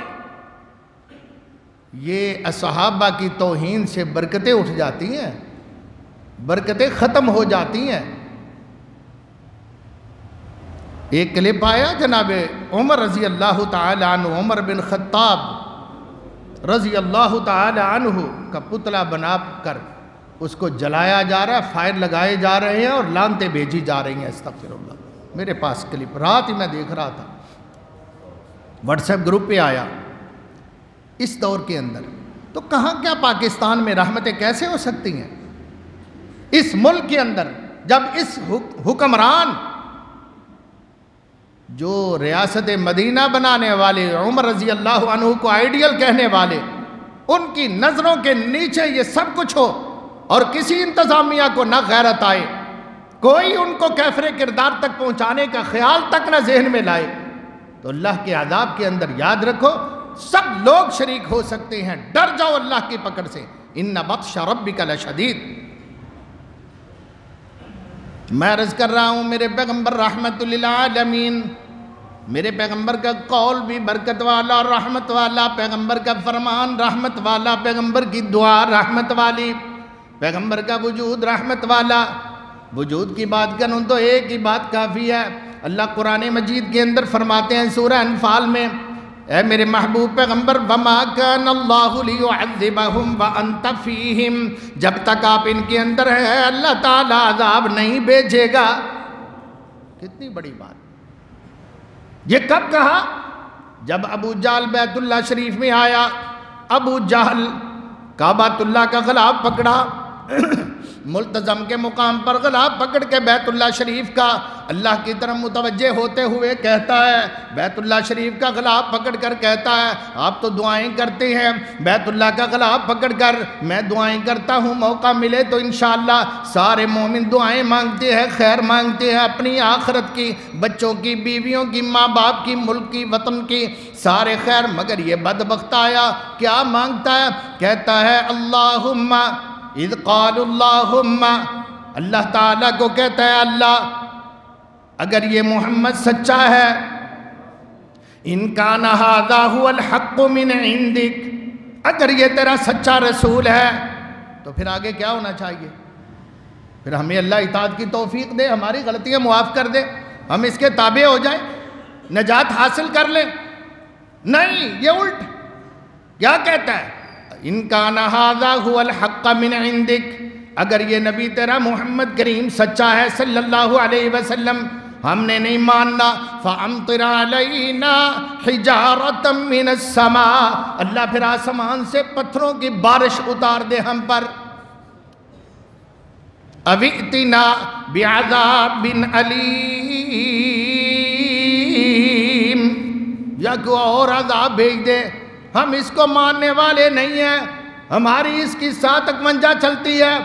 یہ صحابہ کی توہین سے برکتیں اٹھ جاتی ہیں، برکتیں ختم ہو جاتی ہیں۔ ایک کلپ آیا جناب عمر رضی اللہ تعالی عنہ، عمر بن خطاب رضی اللہ تعالی عنہ کا پتلا بنا کر اس کو جلایا جا رہا ہے، فائر لگائے جا رہے ہیں اور لانتیں بھیجی جا رہی ہیں۔ استغفر اللہ، میرے پاس کلپ رات ہی میں دیکھ رہا تھا، واٹس ایپ گروپ پہ آیا۔ اس دور کے اندر تو کہاں کیا پاکستان میں رحمتیں کیسے ہو سکتی ہیں؟ اس ملک کے اندر جب اس حکمران جو ریاست مدینہ بنانے والے، عمر رضی اللہ عنہ کو آئیڈیل کہنے والے، ان کی نظروں کے نیچے یہ سب کچھ ہو اور کسی انتظامیہ کو نہ غیرت آئے، کوئی ان کو کیفر کردار تک پہنچانے کا خیال تک نہ ذہن میں لائے، تو اللہ کے عذاب کے اندر یاد رکھو سب لوگ شریک ہو سکتے ہیں۔ ڈر جاؤ اللہ کی پکڑ سے، ان بطش ربک لشدید۔ میں عرض کر رہا ہوں میرے پیغمبر رحمت للعالمین، میرے پیغمبر کا قول بھی برکت والا اور رحمت والا، پیغمبر کا فرمان رحمت والا، پیغمبر کی دعا رحمت والی، پیغمبر کا وجود رحمت والا۔ وجود کی بات کروں تو ایک ہی بات کافی ہے۔ اللہ قرآن مجید کے اندر فرماتے ہیں سورہ انفال میں، اے میرے محبوب پیغمبر، وَمَا كَانَ اللَّهُ لِيُعَذِّبَهُمْ وَأَنْتَ فِيهِمْ، جب تک آپ ان کے اندر ہیں اللہ تعالیٰ عذاب نہیں بھیجے گا۔ کتنی بڑی بات! یہ کب کہا؟ جب ابو جہل بیت اللہ شریف میں آیا، ابو جہل کعبۃ اللہ کا غلاف پکڑا، ملتزم کے مقام پر غلاف پکڑ کے بیت اللہ شریف کا اللہ کی طرف متوجہ ہوتے ہوئے کہتا ہے، بیت اللہ شریف کا غلاف پکڑ کر کہتا ہے، آپ تو دعائیں کرتے ہیں، بیت اللہ کا غلاف پکڑ کر میں دعائیں کرتا ہوں، موقع ملے تو انشاءاللہ سارے مومن دعائیں مانگتے ہیں، خیر مانگتے ہیں، اپنی آخرت کی، بچوں کی، بیویوں کی، ماں باپ کی، ملک کی، وطن کی، سارے خیر۔ مگر یہ بدبخت آیا کیا مانگتا ہے؟ کہتا ہے اللہم، اذ قال اللہم، اللہ تعالیٰ کو کہتا ہے اللہ اگر یہ محمد سچا ہے، ان کان ھذا ھو الحق من عندک، اگر یہ تیرا سچا رسول ہے تو پھر آگے کیا ہونا چاہیے؟ پھر ہمیں اللہ اطاعت کی توفیق دے، ہماری غلطیاں معاف کر دے، ہم اس کے تابع ہو جائیں، نجات حاصل کر لیں۔ نہیں، یہ الٹ، کیا کہتا ہے؟ ان کان ھذا ھو الحق من عندک، اگر یہ نبی تیرا محمد کریم سچا ہے صلی اللہ علیہ وسلم، ہم نے نہیں ماننا، فَأَمْطِرْ عَلَيْنَا حِجَارَةً مِّنَ السَّمَاءِ، اللہ پھر آسمان سے پتھروں کی بارش اتار دے ہم پر، اَوْ ائْتِنَا بِعَذَابٍ أَلِيمٍ، یا کوئی اور عذاب بھیج دے، ہم اس کو ماننے والے نہیں ہیں، ہماری اس کی ساتھ منجا چلتی ہے،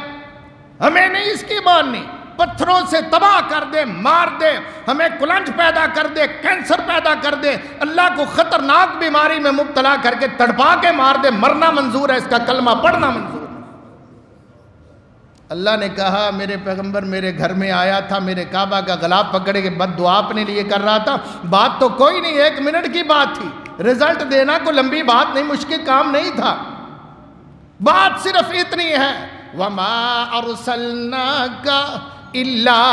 ہمیں نہیں اس کی ماننی، پتھروں سے تباہ کر دے، مار دے، ہمیں کلنج پیدا کر دے، کینسر پیدا کر دے، اللہ کو خطرناک بیماری میں مبتلا کر کے تڑپا کے مار دے، مرنا منظور ہے، اس کا کلمہ پڑھنا منظور ہے۔ اللہ نے کہا میرے پیغمبر میرے گھر میں آیا تھا، میرے کعبہ کا غلاف پکڑے کے بد دعا اپنے لیے کر رہا تھا، بات تو کوئی نہیں، 1 منٹ کی بات تھی، رزلٹ دینا کوئی لمبی بات نہیں، مشکل کام نہیں تھا، بات صرف اتنی ہے، وَمَا أَرْسَلْنَاكَ إِلَّا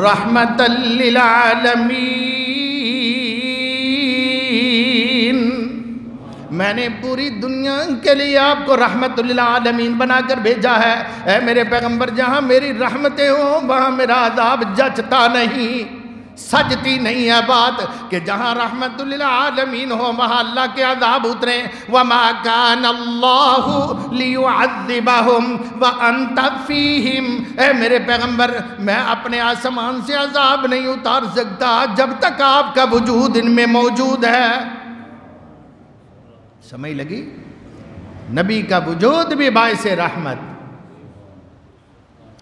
رَحْمَةً لِّلْعَالَمِينَ، میں نے پوری دنیا کے لیے آپ کو رحمت للعالمین بنا کر بھیجا ہے، اے میرے پیغمبر جہاں میری رحمتیں ہوں وہاں میرا عذاب جچتا نہیں، سجتی نہیں ہے بات کہ جہاں رحمت للعالمین ہو وہاں اللہ کے عذاب اتریں۔ وَمَا كَانَ اللَّهُ لِيُعَذِّبَهُمْ وَأَنْتَ فِيهِمْ، اے میرے پیغمبر میں اپنے آسمان سے عذاب نہیں اتار سکتا جب تک آپ کا وجود ان میں موجود ہے۔ سمجھ لگی؟ نبی کا وجود بھی باعث رحمت۔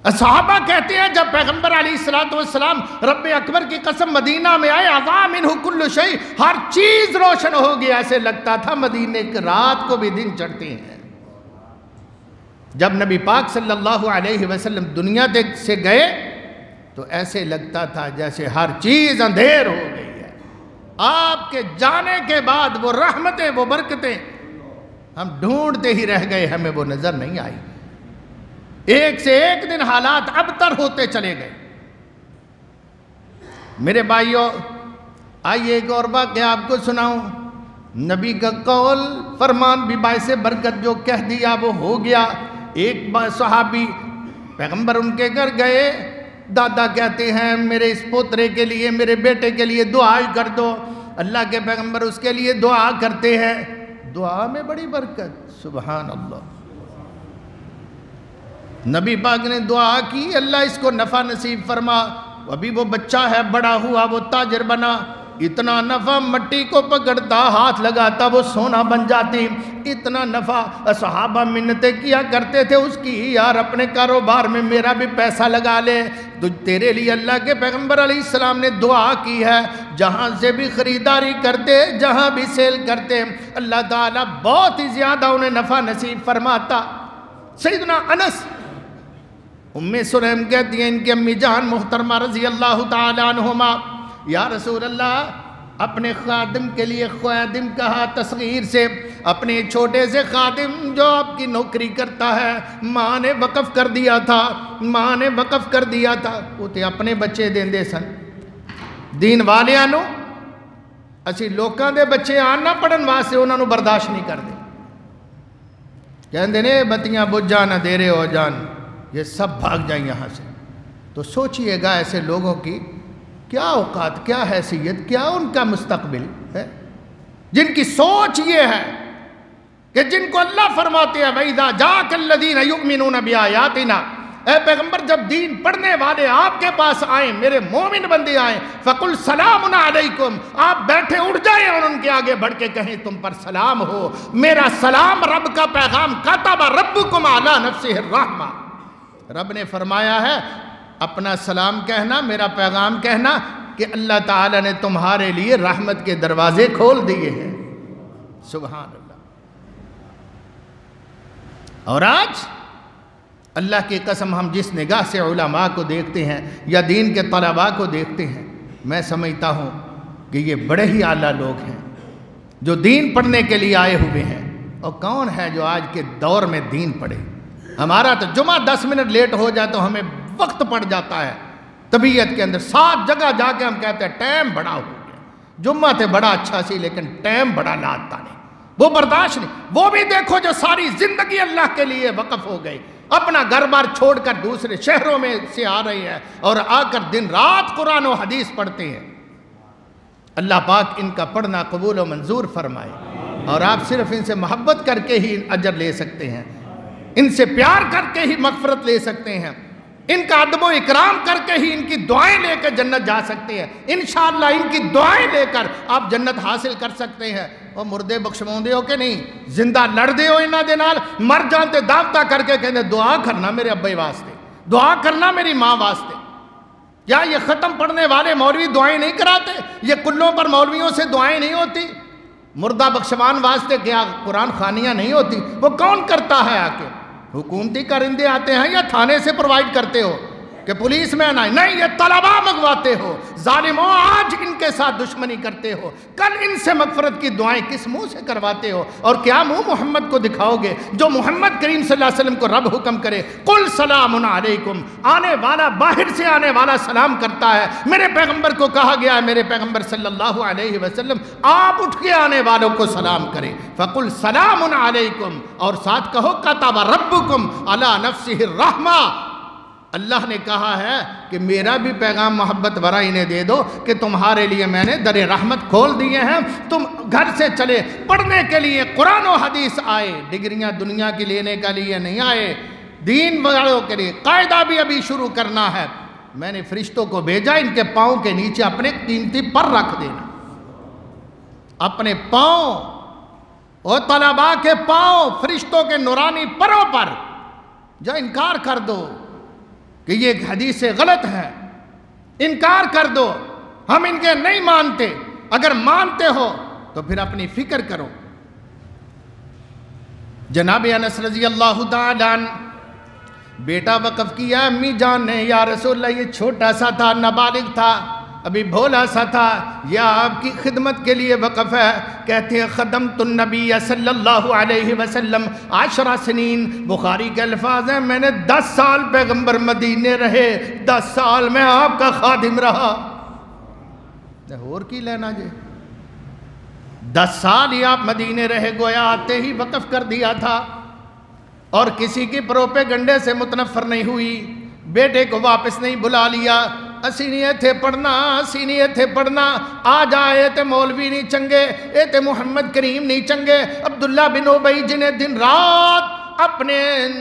صحابہ کہتے ہیں جب پیغمبر علیہ السلام رب اکبر کی قسم مدینہ میں آئے، اضاء منہ کل شیء، ہر چیز روشن ہو گیا، ایسے لگتا تھا مدینے کی رات کو بھی دن چڑھتے ہیں۔ جب نبی پاک صلی اللہ علیہ وسلم دنیا سے گئے تو ایسے لگتا تھا جیسے ہر چیز اندھیر ہو گئی ہے۔ آپ کے جانے کے بعد وہ رحمتیں، وہ برکتیں ہم ڈھونڈتے ہی رہ گئے، ہمیں وہ نظر نہیں آئی۔ ایک سے ایک دن حالات ابتر ہوتے چلے گئے۔ میرے بھائیوں آئیے ایک اور واقعہ آپ کو سناؤں، نبی کا قول فرمان بھی باعث برکت جو کہہ دیا وہ ہو گیا۔ ایک صحابی پیغمبر ان کے گھر گئے، دادا کہتے ہیں میرے اس پوترے کے لیے، میرے بیٹے کے لیے دعا کر دو۔ اللہ کے پیغمبر اس کے لیے دعا کرتے ہیں، دعا میں بڑی برکت، سبحان اللہ۔ نبی پاک نے دعا کی، اللہ اس کو نفع نصیب فرما، ابھی وہ بچہ ہے، بڑا ہوا، وہ تاجر بنا، اتنا نفع مٹی کو پکڑتا، ہاتھ لگاتا وہ سونا بن جاتی، اتنا نفع۔ صحابہ منتیں کیا کرتے تھے اس کی، یار اپنے کاروبار میں میرا بھی پیسہ لگا لے۔ تو تیرے لیے اللہ کے پیغمبر علیہ السلام نے دعا کی ہے، جہاں سے بھی خریداری کرتے، جہاں بھی سیل کرتے، اللہ تعالیٰ بہت ہی زیادہ انہیں نفع نصیب فرماتا۔ سیدنا انس ام سلیم کہتی ہیں ان کی امی جان محترمہ رضی اللہ تعالی عنہما، یا رسول اللہ اپنے خادم کے لیے، خادم کہا تصغیر سے، اپنے چھوٹے سے خادم جو آپ کی نوکری کرتا ہے، ماں نے وقف کر دیا تھا، ماں نے وقف کر دیا تھا، وہ تے اپنے بچے دیندے سن۔ دین والیاں نو اسی لوکاں دے بچے آن نہ پڑھن واسطے انہاں نو برداشت نہیں کردے، کہندے نے بتیاں بجھ جانا دیرے ہو جان، یہ سب بھاگ جائیں یہاں سے۔ تو سوچئے گا ایسے لوگوں کی کیا اوقات، کیا حیثیت، کیا ان کا مستقبل ہے، جن کی سوچ یہ ہے کہ جن کو اللہ فرماتے ہیں وَإِذَا جَاءَكَ الَّذِينَ يُؤْمِنُونَ بِآيَاتِنَا، اے پیغمبر جب دین پڑھنے والے آپ کے پاس آئیں، میرے مومن بندے آئیں، فَقُلْ سَلَامٌ عَلَيْكُمْ، آپ بیٹھے اٹھ جائیں اور ان کے آگے بڑھ کے کہیں تم پر سلام ہو، میرا سلام رب کا پیغام، كَتَبَ رَبُّكُمْ عَلَى نَفْسِهِ الرَّحْمَةِ، رب نے فرمایا ہے اپنا سلام کہنا، میرا پیغام کہنا کہ اللہ تعالیٰ نے تمہارے لیے رحمت کے دروازے کھول دیے ہیں، سبحان اللہ۔ اور آج اللہ کی قسم ہم جس نگاہ سے علماء کو دیکھتے ہیں یا دین کے طلباء کو دیکھتے ہیں، میں سمجھتا ہوں کہ یہ بڑے ہی اعلیٰ لوگ ہیں جو دین پڑھنے کے لیے آئے ہوئے ہیں۔ اور کون ہے جو آج کے دور میں دین پڑھے؟ ہمارا تو جمعہ 10 منٹ لیٹ ہو جائے تو ہمیں وقت پڑ جاتا ہے طبیعت کے اندر، 7 جگہ جا کے ہم کہتے ہیں ٹائم بڑا ہو گیا، جمعہ تے بڑا اچھا سی لیکن ٹائم بڑا لاتا نہیں، وہ برداشت نہیں. وہ بھی دیکھو جو ساری زندگی اللہ کے لیے وقف ہو گئے, اپنا گھر بار چھوڑ کر دوسرے شہروں میں سے آ رہے ہیں اور آ کر دن رات قرآن و حدیث پڑھتے ہیں. اللہ پاک ان کا پڑھنا قبول و منظور فرمائے, اور آپ صرف ان سے محبت کر کے ہی اجر لے سکتے ہیں, ان سے پیار کر کے ہی مغفرت لے سکتے ہیں, ان کا ادب و اکرام کر کے ہی ان کی دعائیں لے کر جنت جا سکتے ہیں. انشاءاللہ ان کی دعائیں لے کر آپ جنت حاصل کر سکتے ہیں. اور مردے بخشواؤندے ہو کہ نہیں, زندہ لڑ دے ہو انہاں دے نال, مر جانتے دعوتہ کر کے کہنے دعا کرنا میرے ابے واسطے, دعا کرنا میری ماں واسطے. کیا یہ ختم پڑھنے والے مولوی دعائیں نہیں کراتے؟ یہ کلوں پر مولویوں سے دعائیں نہیں ہوتی؟ مردہ بخشوان واسطے کیا قرآن خوانیاں نہیں ہوتی؟ وہ کون کرتا ہے آ کے؟ حکومتی کارندے آتے ہیں یا تھانے سے پرووائڈ کرتے ہو کہ پولیس میں آنا ہے؟ نہیں, یہ طلباء منگواتے ہو. ظالموں, آج ان کے ساتھ دشمنی کرتے ہو, کل ان سے مغفرت کی دعائیں کس منہ سے کرواتے ہو؟ اور کیا منہ محمد کو دکھاؤ گے جو محمد کریم صلی اللہ علیہ وسلم کو رب حکم کرے قل سلام علیکم, آنے والا باہر سے آنے والا سلام کرتا ہے. میرے پیغمبر کو کہا گیا ہے, میرے پیغمبر صلی اللہ علیہ وسلم آپ اٹھ کے آنے والوں کو سلام کریں, فقل سلام علیکم, اور ساتھ کہو کتب ربکم علی نفسہ الرحمہ. اللہ نے کہا ہے کہ میرا بھی پیغام محبت برا انہیں دے دو کہ تمہارے لیے میں نے در رحمت کھول دیے ہیں. تم گھر سے چلے پڑھنے کے لیے قرآن و حدیث آئے, ڈگریاں دنیا کی لینے کے لیے نہیں آئے, دین والوں کے لیے. قاعدہ بھی ابھی شروع کرنا ہے. میں نے فرشتوں کو بھیجا, ان کے پاؤں کے نیچے اپنے قیمتی پر رکھ دینا, اپنے پاؤں, اور طلباء کے پاؤں فرشتوں کے نورانی پروں پر. جو انکار کر دو کہ یہ حدیث غلط ہے, انکار کر دو, ہم ان کے نہیں مانتے. اگر مانتے ہو تو پھر اپنی فکر کرو. جناب انس رضی اللہ تعالیٰ عنہ بیٹا وقف کیا امی جان نے, یا رسول اللہ یہ چھوٹا سا تھا, نابالغ تھا, ابھی بھولا سا تھا, یا آپ کی خدمت کے لیے وقف ہے. کہتے ہیں خدمت النبی صلی اللہ علیہ وسلم 10 سنین. بخاری کے الفاظ ہیں, میں نے 10 سال پیغمبر مدینے رہے, 10 سال میں آپ کا خادم رہا. اور کی لینا جے, 10 سال ہی آپ مدینے رہے, گویا آتے ہی وقف کر دیا تھا, اور کسی کی پروپیگنڈے سے متنفر نہیں ہوئی, بیٹے کو واپس نہیں بلا لیا. اسی نہیں تھے پڑھنا, اسی نہیں تھے پڑھنا, آ جائے تے مولوی نہیں چنگے, اے تے محمد کریم نہیں چنگے. عبداللہ بن ابی جنہیں دن رات اپنے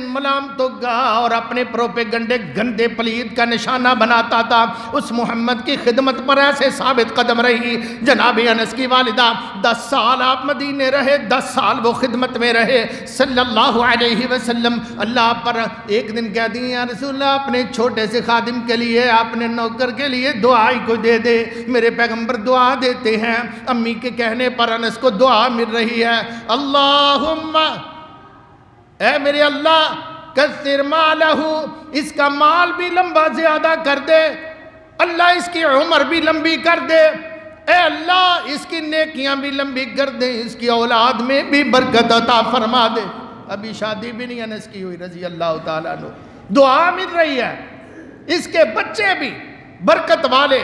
ملامتوں کا اور اپنے پروپیگنڈے گندے پلید کا نشانہ بناتا تھا, اس محمد کی خدمت پر ایسے ثابت قدم رہی. جناب انس کی والدہ 10 سال آپ مدینے رہے, 10 سال وہ خدمت میں رہے صلی اللہ علیہ وسلم. اللہ پر ایک دن کہہ دی, یا رسول اللہ اپنے چھوٹے سے خادم کے لیے, اپنے نوکر کے لیے دعا ہی کو دے دے. میرے پیغمبر دعا دیتے ہیں, امی کے کہنے پر انس کو دعا مل رہی ہے, اللہم اے میرے اللہ کثر مالہ, اس کا مال بھی لمبا زیادہ کر دے, اللہ اس کی عمر بھی لمبی کر دے, اے اللہ اس کی نیکیاں بھی لمبی کر دے, اس کی اولاد میں بھی برکت عطا فرما دے. ابھی شادی بھی نہیں انس کی ہوئی رضی اللہ تعالیٰ عنہ, دعا مل رہی ہے, اس کے بچے بھی برکت والے.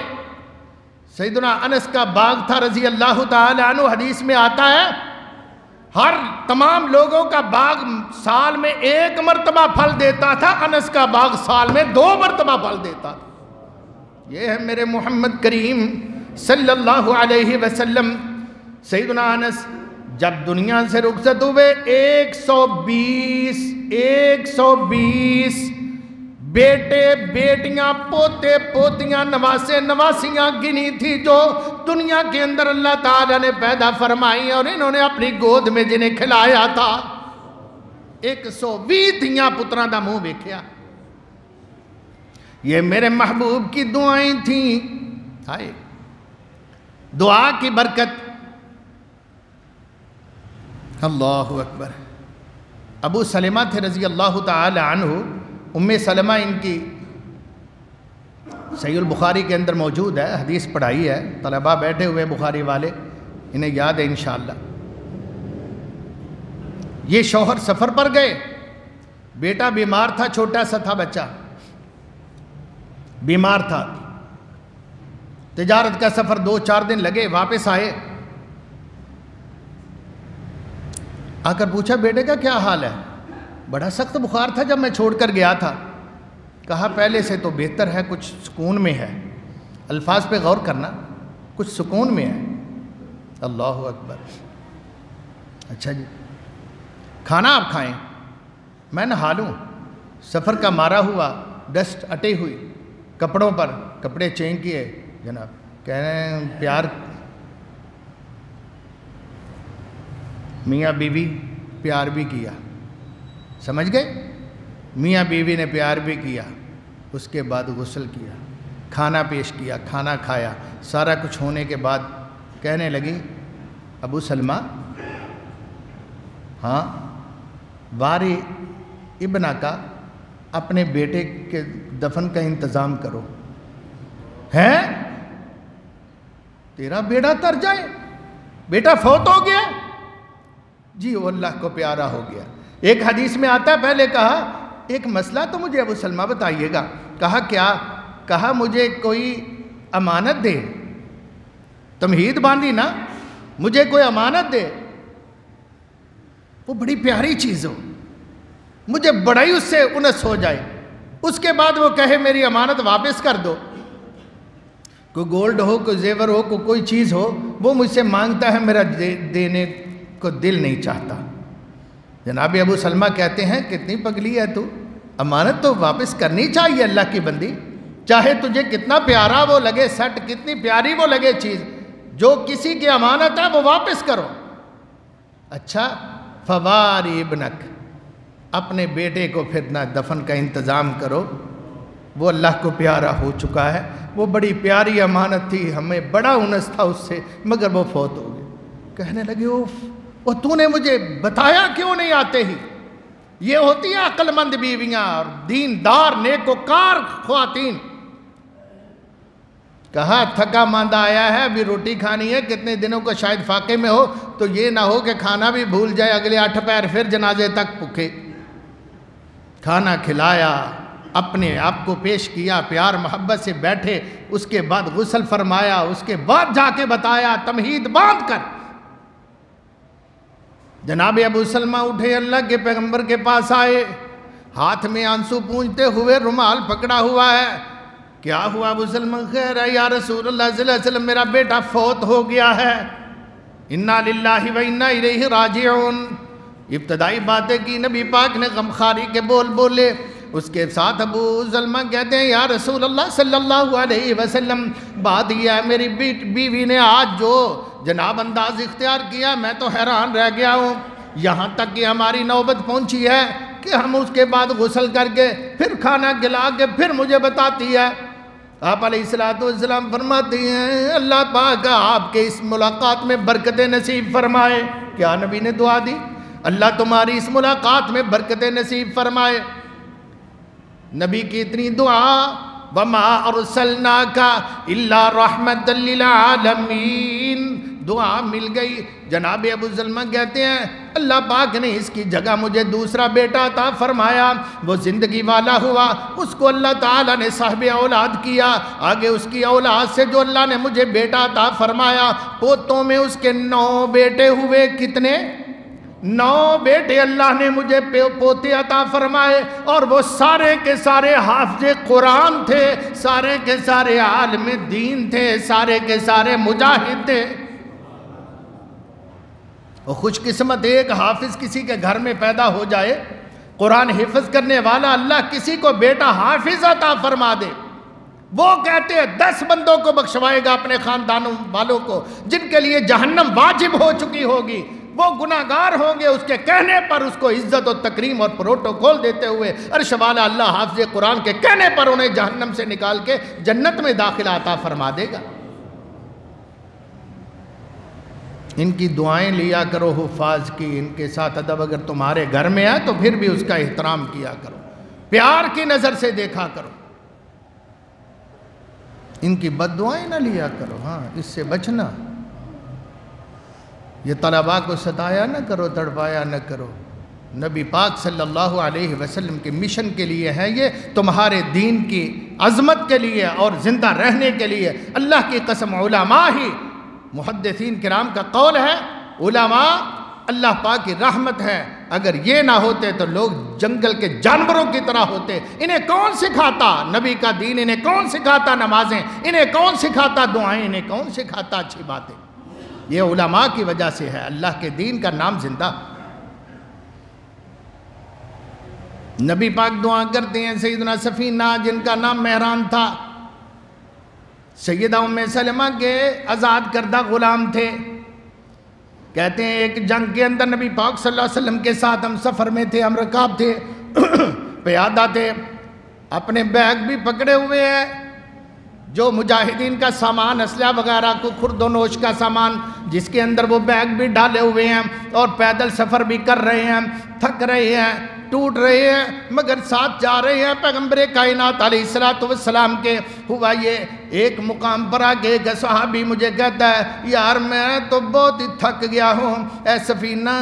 سیدنا انس کا باغ تھا رضی اللہ تعالیٰ عنہ, حدیث میں آتا ہے ہر تمام لوگوں کا باغ سال میں 1 مرتبہ پھل دیتا تھا, انس کا باغ سال میں 2 مرتبہ پھل دیتا تھا. یہ ہے میرے محمد کریم صلی اللہ علیہ وسلم. سیدنا انس جب دنیا سے رخصت ہوئے 120 بیٹے بیٹیاں پوتے پوتیاں نواسے نواسیاں گنی تھی جو دنیا کے اندر اللہ تعالیٰ نے پیدا فرمائی, اور انہوں نے اپنی گود میں جنہیں کھلایا تھا. 120 دھیاں پتران دا منہ ویکھیا. یہ میرے محبوب کی دعائیں تھیں. ہائے دعا کی برکت. اللہ اکبر. ابو سلمہ تھے رضی اللہ تعالی عنہ, ام سلمہ ان کی صحیح البخاری کے اندر موجود ہے, حدیث پڑھائی ہے, طلباء بیٹھے ہوئے بخاری والے انہیں یاد ہے انشاءاللہ. یہ شوہر سفر پر گئے, بیٹا بیمار تھا, چھوٹا سا تھا بچہ بیمار تھا, تجارت کا سفر 2-4 دن لگے, واپس آئے. آ کر پوچھا بیٹے کا کیا حال ہے؟ بڑا سخت بخار تھا جب میں چھوڑ کر گیا تھا۔ کہا پہلے سے تو بہتر ہے، کچھ سکون میں ہے۔ الفاظ پہ غور کرنا، کچھ سکون میں ہے۔ اللہ اکبر۔ اچھا جی، کھانا آپ کھائیں، میں نہا لوں۔ سفر کا مارا ہوا، ڈسٹ اٹے ہوئی کپڑوں پر، کپڑے چینج کیے جناب، کہہ رہے ہیں پیار، میاں بیوی پیار بھی کیا، سمجھ گئے؟ میاں بیوی نے پیار بھی کیا، اس کے بعد غسل کیا، کھانا پیش کیا، کھانا کھایا، سارا کچھ ہونے کے بعد کہنے لگی ابو سلمہ، ہاں واری ابنہ کا، اپنے بیٹے کے دفن کا انتظام کرو۔ ہے تیرا بیٹا تر جائے، بیٹا فوت ہو گیا؟ جی وہ اللہ کو پیارا ہو گیا۔ ایک حدیث میں آتا ہے، پہلے کہا ایک مسئلہ تو مجھے ابو سلمہ بتائیے گا۔ کہا کیا؟ کہا مجھے کوئی امانت دے۔ تمہید باندھی نا، مجھے کوئی امانت دے، وہ بڑی پیاری چیز ہو، مجھے بڑا ہی اس سے انس ہو جائے، اس کے بعد وہ کہے میری امانت واپس کر دو۔ کوئی گولڈ ہو، کوئی زیور ہو، کوئی چیز ہو، وہ مجھ سے مانگتا ہے، میرا دینے کو دل نہیں چاہتا۔ جناب ابو سلمہ کہتے ہیں کتنی پگلی ہے تو، امانت تو واپس کرنی چاہیے اللہ کی بندی، چاہے تجھے کتنا پیارا وہ لگے سٹ، کتنی پیاری وہ لگے چیز، جو کسی کی امانت ہے وہ واپس کرو۔ اچھا فواری ابنک، اپنے بیٹے کو پھر نہ دفن کا انتظام کرو، وہ اللہ کو پیارا ہو چکا ہے، وہ بڑی پیاری امانت تھی، ہمیں بڑا انس تھا اس سے، مگر وہ فوت ہو گئے۔ کہنے لگے اوہ تو نے مجھے بتایا کیوں نہیں آتے ہی؟ یہ ہوتی ہیں عقل مند بیویاں اور دیندار نیکوکار خواتین۔ کہا تھکا ماندہ آیا ہے، ابھی روٹی کھانی ہے، کتنے دنوں کو شاید فاقے میں ہو، تو یہ نہ ہو کہ کھانا بھی بھول جائے، اگلے 8 پیر پھر جنازے تک بھوکے۔ کھانا کھلایا، اپنے آپ کو پیش کیا، پیار محبت سے بیٹھے، اس کے بعد غسل فرمایا، اس کے بعد جا کے بتایا تمہید باندھ کر۔ جناب ابو سلمہ اٹھے، اللہ کے پیغمبر کے پاس آئے، ہاتھ میں آنسو پونجھتے ہوئے، رومال پکڑا ہوا ہے۔ کیا ہوا ابو سلمہ؟ خیر ہے یا رسول اللہ صلی اللہ علیہ وسلم، میرا بیٹا فوت ہو گیا ہے، انا للہ و انا الیہ راجعون۔ ابتدائی باتیں کی، نبی پاک نے غمخاری کے بول بولے، اس کے ساتھ ابو سلمہ کہتے ہیں یا رسول اللہ صلی اللہ علیہ وسلم، بات یہ ہے میری بیوی نے آج جو جناب انداز اختیار کیا، میں تو حیران رہ گیا ہوں، یہاں تک کہ ہماری نوبت پہنچی ہے کہ ہم اس کے بعد غسل کر کے پھر کھانا کھلا کے پھر مجھے بتاتی ہے۔ آپ علیہ السلام فرماتے ہیں اللہ پاک آپ کے اس ملاقات میں برکت نصیب فرمائے۔ کیا نبی نے دعا دی؟ اللہ تمہاری اس ملاقات میں برکت نصیب فرمائے۔ نبی کی اتنی دعا، وَمَا أَرْسَلْنَاكَ إِلَّا رَحْمَةً لِّلْعَالَمِينَ، دعا مل گئی۔ جناب ابو سلمہ کہتے ہیں اللہ پاک نے اس کی جگہ مجھے دوسرا بیٹا عطا فرمایا، وہ زندگی والا ہوا، اس کو اللہ تعالیٰ نے صاحب اولاد کیا، آگے اس کی اولاد سے جو اللہ نے مجھے بیٹا عطا فرمایا، پوتوں میں اس کے 9 بیٹے ہوئے۔ کتنے؟ 9 بیٹے اللہ نے مجھے پوتے عطا فرمائے، اور وہ سارے کے سارے حافظ قرآن تھے، سارے کے سارے عالم دین تھے، سارے کے سارے مجاہد تھے۔ وہ خوش قسمت ایک حافظ کسی کے گھر میں پیدا ہو جائے، قرآن حفظ کرنے والا، اللہ کسی کو بیٹا حافظ عطا فرما دے، وہ کہتے ہیں 10 بندوں کو بخشوائے گا اپنے خاندانوں والوں کو، جن کے لیے جہنم واجب ہو چکی ہوگی، وہ گناہگار ہوں گے، اس کے کہنے پر اس کو عزت و تکریم اور پروٹوکول دیتے ہوئے عرش والا اللہ حافظ قرآن کے کہنے پر انہیں جہنم سے نکال کے جنت میں داخلہ عطا فرما دے گا۔ ان کی دعائیں لیا کرو حفاظ کی، ان کے ساتھ ادب اگر تمہارے گھر میں ہے تو پھر بھی اس کا احترام کیا کرو، پیار کی نظر سے دیکھا کرو، ان کی بد دعائیں نہ لیا کرو، ہاں اس سے بچنا۔ یہ طلباء کو ستایا نہ کرو، تڑپایا نہ کرو، نبی پاک صلی اللہ علیہ وسلم کے مشن کے لیے ہے یہ، تمہارے دین کی عظمت کے لیے اور زندہ رہنے کے لیے۔ اللہ کی قسم علماء ہی، محدثین کرام کا قول ہے، علماء اللہ پاک کی رحمت ہے. اگر یہ نہ ہوتے تو لوگ جنگل کے جانوروں کی طرح ہوتے. انہیں کون سکھاتا نبی کا دین؟ انہیں کون سکھاتا نمازیں؟ انہیں کون سکھاتا دعائیں؟ انہیں کون سکھاتا اچھی باتیں؟ یہ علماء کی وجہ سے ہے. اللہ کے دین کا نام زندہ. نبی پاک دعا کرتے ہیں سیدنا سفینہ جن کا نام مہران تھا، سیدہ ام سلمہ کے آزاد کردہ غلام تھے. کہتے ہیں ایک جنگ کے اندر نبی پاک صلی اللہ علیہ وسلم کے ساتھ ہم سفر میں تھے، ہم رکاب تھے، پیادہ تھے، اپنے بیگ بھی پکڑے ہوئے ہیں، جو مجاہدین کا سامان اسلحہ وغیرہ کو خرد و نوش کا سامان جس کے اندر وہ بیگ بھی ڈالے ہوئے ہیں، اور پیدل سفر بھی کر رہے ہیں، تھک رہے ہیں، ٹوٹ رہے ہیں، مگر ساتھ جا رہے ہیں پیغمبر کائنات علیہ السلام کے. ہوا یہ ایک مقام پر آگے ایک صحابی مجھے کہتا ہے یار میں تو بہت ہی تھک گیا ہوں، اے سفینہ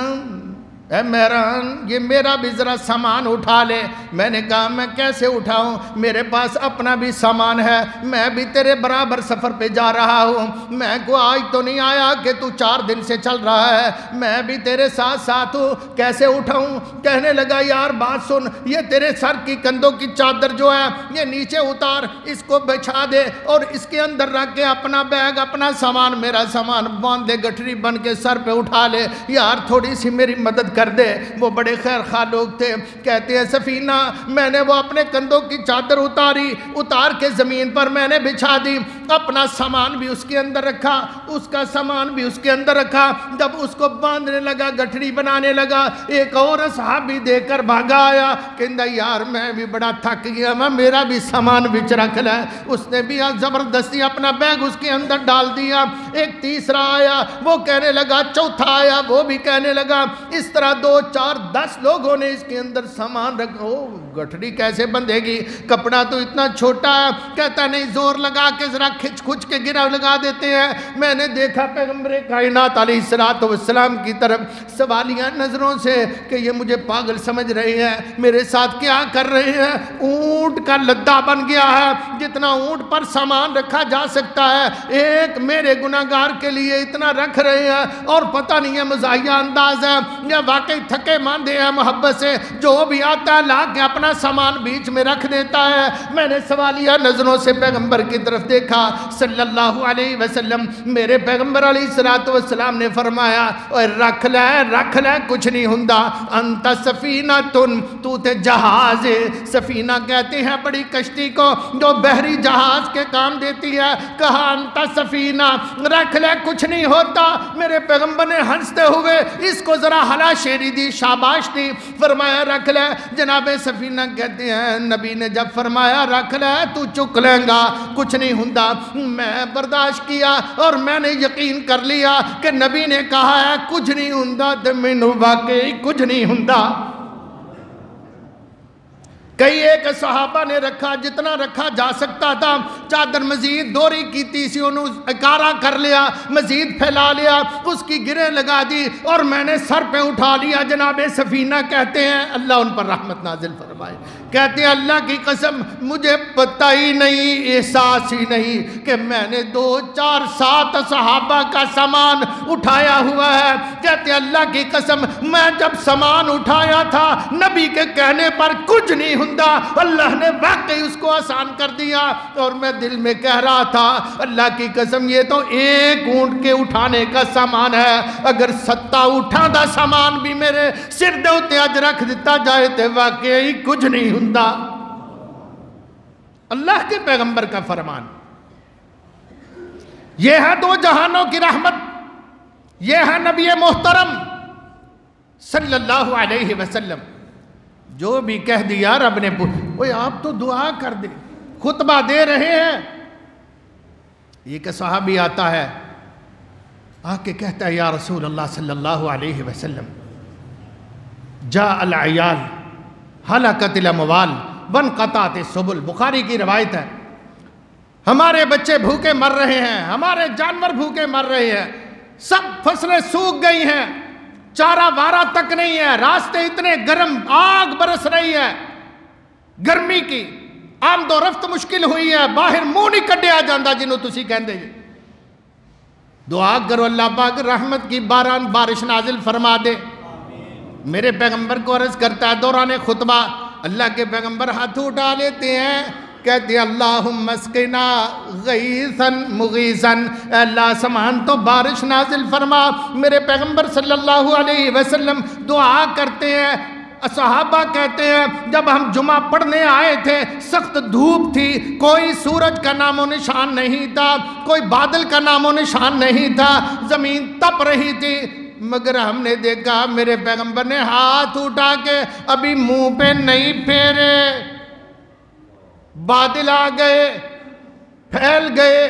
اے مہران یہ میرا بھی ذرا سامان اٹھا لے. میں نے کہا میں کیسے اٹھاؤں، میرے پاس اپنا بھی سامان ہے، میں بھی تیرے برابر سفر پہ جا رہا ہوں، میں کو آج تو نہیں آیا کہ تو 4 دن سے چل رہا ہے، میں بھی تیرے ساتھ ساتھ ہوں، کیسے اٹھاؤں؟ کہنے لگا یار بات سن، یہ تیرے سر کی کندھوں کی چادر جو ہے یہ نیچے اتار، اس کو بچھا دے اور اس کے اندر رکھ کے اپنا بیگ اپنا سامان میرا سامان باندھ دے، گٹھری بن کے سر پہ اٹھا لے. یار تھوڑی سی میری مدد کر دے. وہ بڑے خیر خواہ لوگ تھے. کہتے ہیں سفینہ میں نے وہ اپنے کندھوں کی چادر اتار کے زمین پر میں نے بچھا دی، اپنا سامان بھی اس کے اندر رکھا، اس کا سامان بھی اس کے اندر رکھا. جب اس کو باندھنے لگا گٹھڑی بنانے لگا، ایک اور صحابی دیکھ کر بھاگا آیا، کہندا یار میں بھی بڑا تھک گیا، میں میرا بھی سامان بچ رکھ لے. اس نے بھی زبردستی اپنا بیگ اس کے اندر ڈال دیا. ایک تیسرا آیا، وہ کہنے لگا، چوتھا آیا، وہ بھی کہنے لگا. اس طرح 2 4 10 لوگوں نے اس کے اندر سامان رکھا. گٹھڑی کیسے بندھے گی، کپڑا تو اتنا چھوٹا ہے. کہتا نہیں زور لگا کے ذرا کھچ کے گرا لگا دیتے ہیں. میں نے دیکھا پیغمبر کائنات علیہ السلام کی طرف سوالیہ نظروں سے کہ یہ مجھے پاگل سمجھ رہے ہیں، میرے ساتھ کیا کر رہے ہیں. اونٹ کا لدہ بن گیا ہے، جتنا اونٹ پر سامان رکھا جا سکتا ہے ایک میرے گناہگار کے لیے اتنا رکھ رہے ہیں. اور پتہ نہیں ہے مزاحیہ انداز ہے یا واقعی تھکے ماندے ہیں محبت سے، جو بھی آتا ہے لا کے اپنا سامان بیچ میں رکھ دیتا ہے. میں نے سوالیہ نظروں سے پیغمبر کی طرف دیکھا صلی اللہ علیہ وسلم. میرے پیغمبر علیہ السلام نے فرمایا اور رکھ لے کچھ نہیں ہوندا، انت سفینہ تو تے جہاز. سفینہ کہتے ہیں بڑی کشتی کو جو بحری جہاز کے کام دیتی ہے. کہا انت سفینہ، رکھ لے کچھ نہیں ہوتا. میرے پیغمبر نے ہنستے ہوئے اس کو ذرا ہلا شیری دی، شاباش دی، فرمایا رکھ لے. جناب سفینہ کہتے ہیں نبی نے جب فرمایا رکھ لے تو چک لیں گا کچھ نہیں ہوندا، میں برداشت کیا اور میں نے یقین کر لیا کہ نبی نے کہا ہے کچھ نہیں ہوندا تو مینوں واقعی کچھ نہیں ہوندا. کئی ایک صحابہ نے رکھا جتنا رکھا جا سکتا تھا، چادر مزید دوری کی تیسی انہوں اکارا کر لیا، مزید پھیلا لیا، اس کی گریں لگا دی اور میں نے سر پہ اٹھا لیا. جناب سفینہ کہتے ہیں اللہ ان پر رحمت نازل فرمائے، کہتے ہیں اللہ کی قسم مجھے پتہ ہی نہیں، احساس ہی نہیں کہ میں نے 2 4 7 صحابہ کا سامان اٹھایا ہوا ہے. کہتے ہیں اللہ کی قسم میں جب سامان اٹھایا تھا نبی کے کہنے پر کچھ نہیں ہوندا، اللہ نے واقعی اس کو آسان کر دیا. اور میں دل میں کہہ رہا تھا اللہ کی قسم یہ تو ایک اونٹ کے اٹھانے کا سامان ہے، اگر 7 اٹھا دا سامان بھی میرے سر دے اتے اج رکھ دیتا جائے تے واقعی کچھ نہیں ہوندا. اللہ کے پیغمبر کا فرمان. یہ ہے 2 جہانوں کی رحمت، یہ ہے نبی محترم صلی اللہ علیہ وسلم. جو بھی کہہ دیا رب نے آپ تو دعا کر دے، خطبہ دے رہے ہیں. ایک صحابی آتا ہے آ کے کہتا ہے یا رسول اللہ صلی اللہ علیہ وسلم جاء العیال ہلکت الاموال وانقطعت السبل. بخاری کی روایت ہے، ہمارے بچے بھوکے مر رہے ہیں، ہمارے جانور بھوکے مر رہے ہیں، سب فصلیں سوکھ گئی ہیں، چارہ وارہ تک نہیں ہے، راستے اتنے گرم، آگ برس رہی ہے، گرمی کی آمد و رفت مشکل ہوئی ہے، باہر منہ نہیں کڈیا جاندہ جنہوں تسی کہندے جی. دعا کرو اللہ پاک رحمت کی بارش نازل فرما دے۔ میرے پیغمبر کو عرض کرتا ہے دوران خطبہ، اللہ کے پیغمبر ہاتھ اٹھا لیتے ہیں، کہتے ہیں اللہم اسقنا غیثا مغیثا، اے اللہ سمان تو بارش نازل فرما۔ میرے پیغمبر صلی اللہ علیہ وسلم دعا کرتے ہیں۔ صحابہ کہتے ہیں جب ہم جمعہ پڑھنے آئے تھے سخت دھوپ تھی، کوئی سورج کا نام و نشان نہیں تھا، کوئی بادل کا نام و نشان نہیں تھا، زمین تپ رہی تھی، مگر ہم نے دیکھا میرے پیغمبر نے ہاتھ اٹھا کے ابھی منہ پہ نہیں پھیرے، بادل آ گئے، پھیل گئے،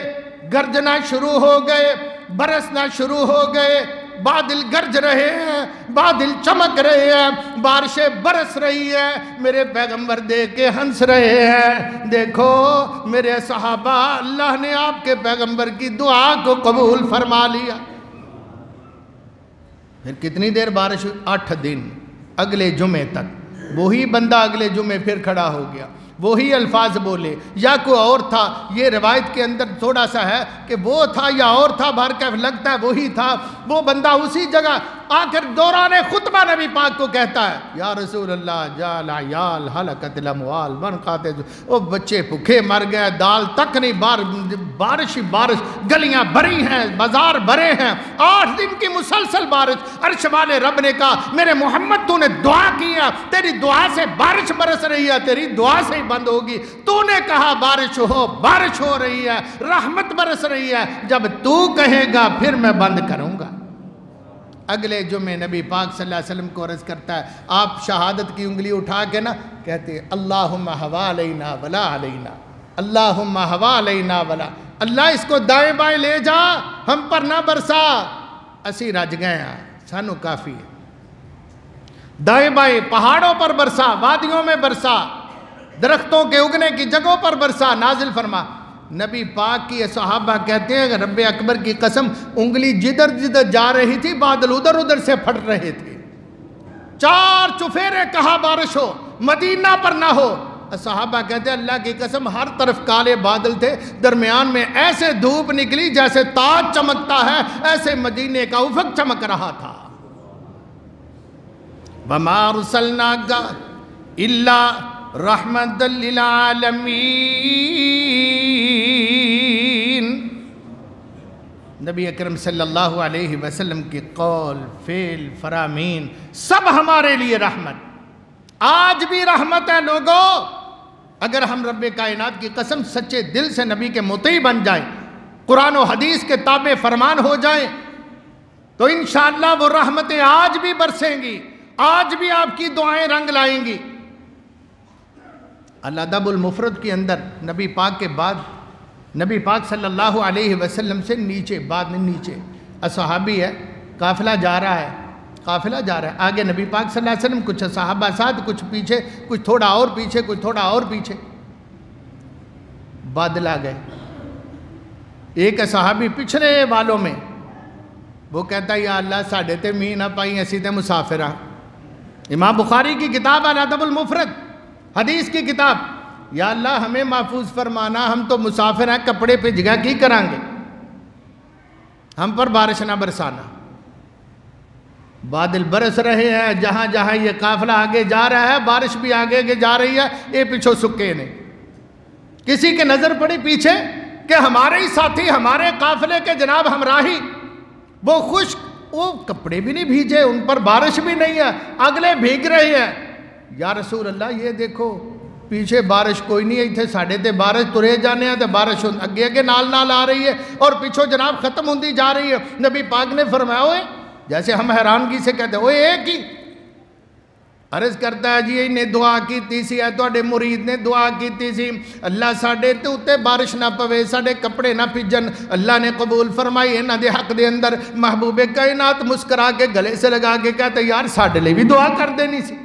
گرجنا شروع ہو گئے، برسنا شروع ہو گئے، بادل گرج رہے ہیں، بادل چمک رہے ہیں، بارشیں برس رہی ہیں۔ میرے پیغمبر دیکھ کے ہنس رہے ہیں۔ دیکھو میرے صحابہ، اللہ نے آپ کے پیغمبر کی دعا کو قبول فرما لیا۔ پھر کتنی دیر بارش ہوئی؟ 8 دن، اگلے جمعے تک۔ وہی بندہ اگلے جمعے پھر کھڑا ہو گیا، وہی الفاظ بولے، یا کوئی اور تھا۔ یہ روایت کے اندر تھوڑا سا ہے کہ وہ تھا یا اور تھا، بہرکیف لگتا ہے وہی تھا۔ وہ بندہ اسی جگہ آخر دوران خطبہ نبی پاک کو کہتا ہے یا رسول اللہ جال عیال حلقت الاموال من قاتے، وہ بچے بھوکے مر گئے، دال تک نہیں، بارش ہی بارش، گلیاں بھری ہیں، بازار بھرے ہیں، 8 دن کی مسلسل بارش۔ عرش والے رب نے کہا میرے محمد تو نے دعا کیا، تیری دعا سے بارش برس رہی ہے، تیری دعا سے ہی بند ہوگی۔ تو نے کہا بارش ہو، بارش ہو رہی ہے، رحمت برس رہی ہے، جب تو کہے گا پھر میں بند کروں گا۔ اگلے جمعے نبی پاک صلی اللہ علیہ وسلم کو عرض کرتا ہے، آپ شہادت کی انگلی اٹھا کے نا کہتے ہیں اللہم ہوا علینا ولا علینا، اللہم ہوا علینا ولا، اللہ اس کو دائیں بائیں لے جا، ہم پر نہ برسا، اسی رج گئے ہیں، سانو کافی ہے۔ دائیں بائیں پہاڑوں پر برسا، وادیوں میں برسا، درختوں کے اگنے کی جگہوں پر برسا، نازل فرما۔ نبی پاک کی صحابہ کہتے ہیں رب اکبر کی قسم، انگلی جدھر جدھر جا رہی تھی بادل ادھر ادھر سے پھٹ رہے تھے۔ 4 چفیرے کہا بارش ہو، مدینہ پر نہ ہو۔ صحابہ کہتے ہیں اللہ کی قسم ہر طرف کالے بادل تھے، درمیان میں ایسے دھوپ نکلی جیسے تاج چمکتا ہے، ایسے مدینے کا افق چمک رہا تھا۔ وَمَا أَرْسَلْنَاكَ إِلَّا رَحْمَةً لِّلْعَالَمِينَ۔ نبی اکرم صلی اللہ علیہ وسلم کی قول، فعل، فرامین سب ہمارے لیے رحمت، آج بھی رحمت ہے۔ لوگوں اگر ہم رب کائنات کی قسم سچے دل سے نبی کے مطیع بن جائیں، قرآن و حدیث کے تابع فرمان ہو جائیں، تو انشاءاللہ وہ رحمتیں آج بھی برسیں گی، آج بھی آپ کی دعائیں رنگ لائیں گی۔ الادب المفرد کے اندر نبی پاک کے بعد نبی پاک صلی اللہ علیہ وسلم سے نیچے، بعد میں نیچے صحابی ہے، قافلہ جا رہا ہے، آگے نبی پاک صلی اللہ علیہ وسلم، کچھ صحابہ ساتھ، کچھ پیچھے، کچھ تھوڑا اور پیچھے، کچھ تھوڑا اور پیچھے۔ بادل آ گئے، ایک صحابی پچھلے والوں میں، وہ کہتا ہے یا اللہ ساڑھے تے مین نہ پائی، ایسی تے مسافرہ۔ امام بخاری کی کتاب الادب المفرد، حدیث کی کتاب، یا اللہ ہمیں محفوظ فرمانا، ہم تو مسافر ہیں، کپڑے پہ جگہ کی کریں گے، ہم پر بارش نہ برسانا۔ بادل برس رہے ہیں، جہاں جہاں یہ قافلہ آگے جا رہا ہے بارش بھی آگے جا رہی ہے، یہ پیچھو سکے نے۔ کسی کے نظر پڑی پیچھے کہ ہمارے ہی ساتھی، ہمارے قافلے کے جناب ہمراہی، وہ خشک، وہ کپڑے بھی نہیں بھیجے، ان پر بارش بھی نہیں ہے، اگلے بھیگ رہے ہیں۔ یا رسول اللہ یہ دیکھو پیچھے بارش کوئی نہیں ہے، تھے ساڑھے تے بارش ترے جانے ہیں، تے بارش اگے نال آ رہی ہے اور پیچھو جناب ختم ہوندی جا رہی ہے۔ نبی پاک نے فرمایا ہوئے، جیسے ہم حیرانگی سے کہتے ہیں، اوے ایک ہی عرض کرتا ہے جی نے دعا کیتی سی، تواڈے مرید نے دعا کیتی سی، اللہ ساڈے تے اُتے بارش نہ پوے، ساڈے کپڑے نہ بھیجن۔ اللہ نے قبول فرمائی انہاں دے حق دے اندر۔ محبوب کائنات مسکرا کے گلے سے لگا کے کہتے یار ساڈے لئی بھی دعا کر دینی سی۔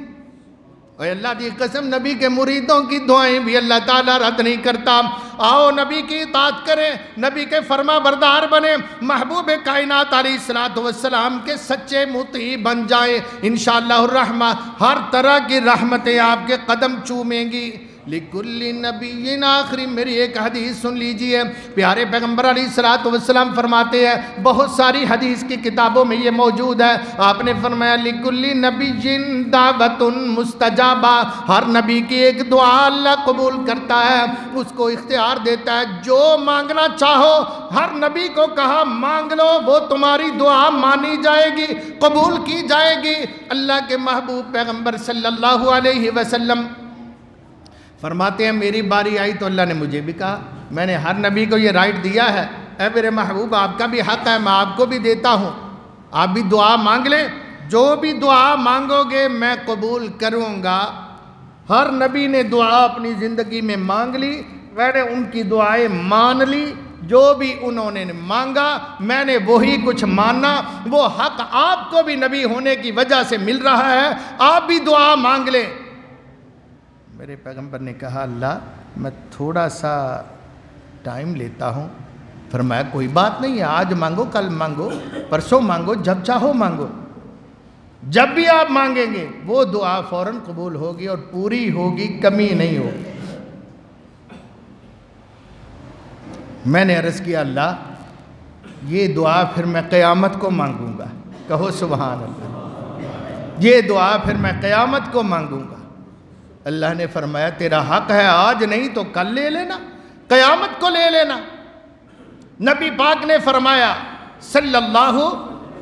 اور اللہ دی قسم نبی کے مریدوں کی دعائیں بھی اللہ تعالیٰ رد نہیں کرتا۔ آؤ نبی کی اطاعت کریں، نبی کے فرما بردار بنیں، محبوب کائنات علیہ السلام کے سچے مطیع بن جائیں، انشاءاللہ الرحمہ ہر طرح کی رحمتیں آپ کے قدم چومیں گی۔ لِكُلِّ نَبِيٍّ آخری میری ایک حدیث سن لیجئے، پیارے پیغمبر علیہ السلام فرماتے ہیں، بہت ساری حدیث کی کتابوں میں یہ موجود ہے، آپ نے فرمایا لِكُلِّ نَبِيٍّ دعوۃ مستجابہ، ہر نبی کی ایک دعا اللہ قبول کرتا ہے، اس کو اختیار دیتا ہے، جو مانگنا چاہو ہر نبی کو کہا مانگ لو، وہ تمہاری دعا مانی جائے گی، قبول کی جائے گی۔ اللہ کے محبوب پیغمبر صلی اللہ علیہ وسلم فرماتے ہیں میری باری آئی تو اللہ نے مجھے بھی کہا، میں نے ہر نبی کو یہ رائٹ دیا ہے، اے میرے محبوب آپ کا بھی حق ہے، میں آپ کو بھی دیتا ہوں، آپ بھی دعا مانگ لیں، جو بھی دعا مانگو گے میں قبول کروں گا۔ ہر نبی نے دعا اپنی زندگی میں مانگ لی، میں نے ان کی دعائیں مان لی، جو بھی انہوں نے مانگا میں نے وہی کچھ ماننا، وہ حق آپ کو بھی نبی ہونے کی وجہ سے مل رہا ہے، آپ بھی دعا مانگ لیں۔ میرے پیغمبر نے کہا اللہ میں تھوڑا سا ٹائم لیتا ہوں، فرمایا کوئی بات نہیں ہے، آج مانگو، کل مانگو، پرسوں مانگو، جب چاہو مانگو، جب بھی آپ مانگیں گے وہ دعا فوراً قبول ہوگی اور پوری ہوگی، کمی نہیں ہوگی۔ میں نے عرض کیا اللہ یہ دعا پھر میں قیامت کو مانگوں گا، کہو سبحان اللہ، یہ دعا پھر میں قیامت کو مانگوں گا۔ اللہ نے فرمایا تیرا حق ہے، آج نہیں تو کل لے لینا، قیامت کو لے لینا۔ نبی پاک نے فرمایا صلی اللہ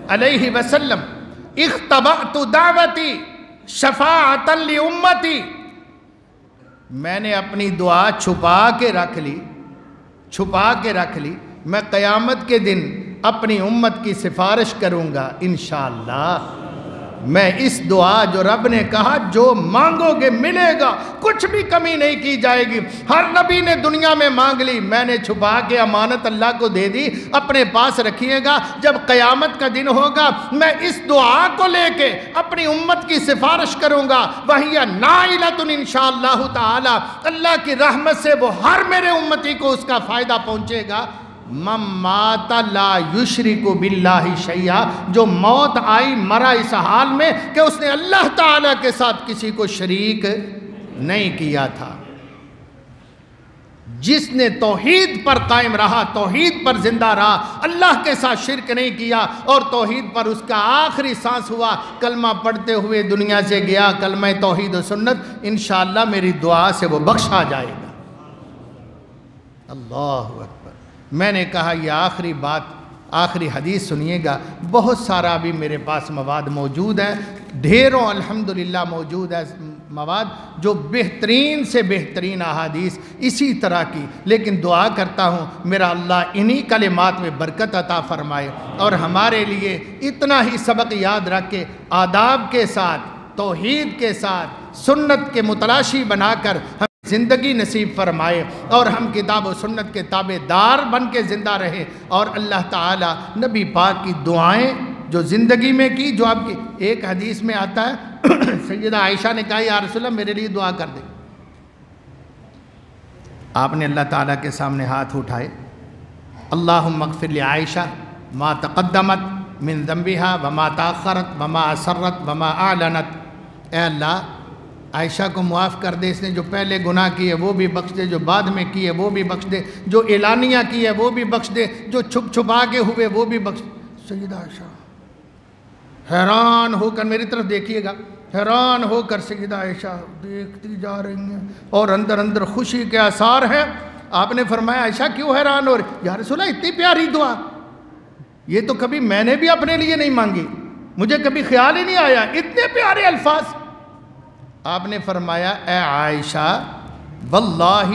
علیہ وسلم اختبأت دعوتی شفاعتا لامتی، میں نے اپنی دعا چھپا کے رکھ لی، میں قیامت کے دن اپنی امت کی سفارش کروں گا انشاءاللہ۔ میں اس دعا جو رب نے کہا جو مانگو گے ملے گا، کچھ بھی کمی نہیں کی جائے گی، ہر نبی نے دنیا میں مانگ لی، میں نے چھپا کے امانت اللہ کو دے دی، اپنے پاس رکھیے گا، جب قیامت کا دن ہوگا میں اس دعا کو لے کے اپنی امت کی سفارش کروں گا، وَهِيَ نَائِلَةٌ انشاءاللہ تعالی، اللہ کی رحمت سے وہ ہر میرے امتی کو اس کا فائدہ پہنچے گا۔ مَن مَاتَ لَا يُشْرِكُ بِاللَّهِ شَيْئًا، جو موت آئی مرا اس حال میں کہ اس نے اللہ تعالیٰ کے ساتھ کسی کو شریک نہیں کیا تھا۔ جس نے توحید پر قائم رہا، توحید پر زندہ رہا، اللہ کے ساتھ شرک نہیں کیا اور توحید پر اس کا آخری سانس ہوا، کلمہ پڑھتے ہوئے دنیا سے گیا، کلمہ توحید و سنت، انشاءاللہ میری دعا سے وہ بخشا جائے گا۔ اللہ اکبر۔ میں نے کہا یہ آخری بات، آخری حدیث سنیے گا، بہت سارا بھی میرے پاس مواد موجود ہے، ڈھیروں الحمدللہ موجود ہے مواد، جو بہترین سے بہترین احادیث اسی طرح کی، لیکن دعا کرتا ہوں میرا اللہ انہی کلمات میں برکت عطا فرمائے اور ہمارے لیے اتنا ہی سبق یاد رکھ کے آداب کے ساتھ، توحید کے ساتھ، سنت کے متلاشی بنا کر ہم زندگی نصیب فرمائے اور ہم کتاب و سنت کے تابع دار بن کے زندہ رہے، اور اللہ تعالیٰ نبی پاک کی دعائیں جو زندگی میں کی، جو آپ کی ایک حدیث میں آتا ہے سیدہ عائشہ نے کہا یا رسول اللہ میرے لیے دعا کر دے، آپ نے اللہ تعالیٰ کے سامنے ہاتھ اٹھائے، اللہم اغفر لعائشہ ما تقدمت من ذنبها وما تاخرت وما اسرت وما اعلنت، اے اللہ عائشہ کو معاف کر دے، اس نے جو پہلے گناہ کیے وہ بھی بخش دے، جو بعد میں کیے وہ بھی بخش دے، جو اعلانیہ کیے وہ بھی بخش دے، جو چھپ چھپا کے ہوئے وہ بھی بخش دے۔ سیدہ عائشہ حیران ہو کر، میری طرف دیکھیے گا، حیران ہو کر سیدہ عائشہ دیکھتی جا رہی ہیں اور اندر اندر خوشی کے آثار ہیں۔ آپ نے فرمایا عائشہ کیوں حیران ہو رہی؟ یا رسول اللہ اتنی پیاری دعا، یہ تو کبھی میں نے بھی اپنے لیے نہیں مانگی، مجھے کبھی خیال ہی نہیں آیا، اتنے پیارے الفاظ۔ آپ نے فرمایا اے عائشہ واللہ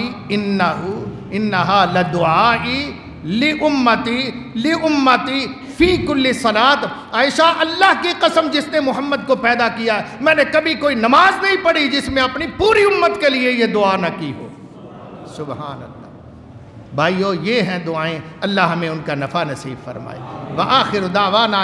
انہا لدعائی لامتی فی کل صلاۃ، عائشہ اللہ کی قسم جس نے محمد کو پیدا کیا ہے، میں نے کبھی کوئی نماز نہیں پڑھی جس میں اپنی پوری امت کے لیے یہ دعا نہ کی ہو۔ سبحان اللہ۔ بھائیو یہ ہیں دعائیں، اللہ ہمیں ان کا نفع نصیب فرمائے۔ وآخر دعوانا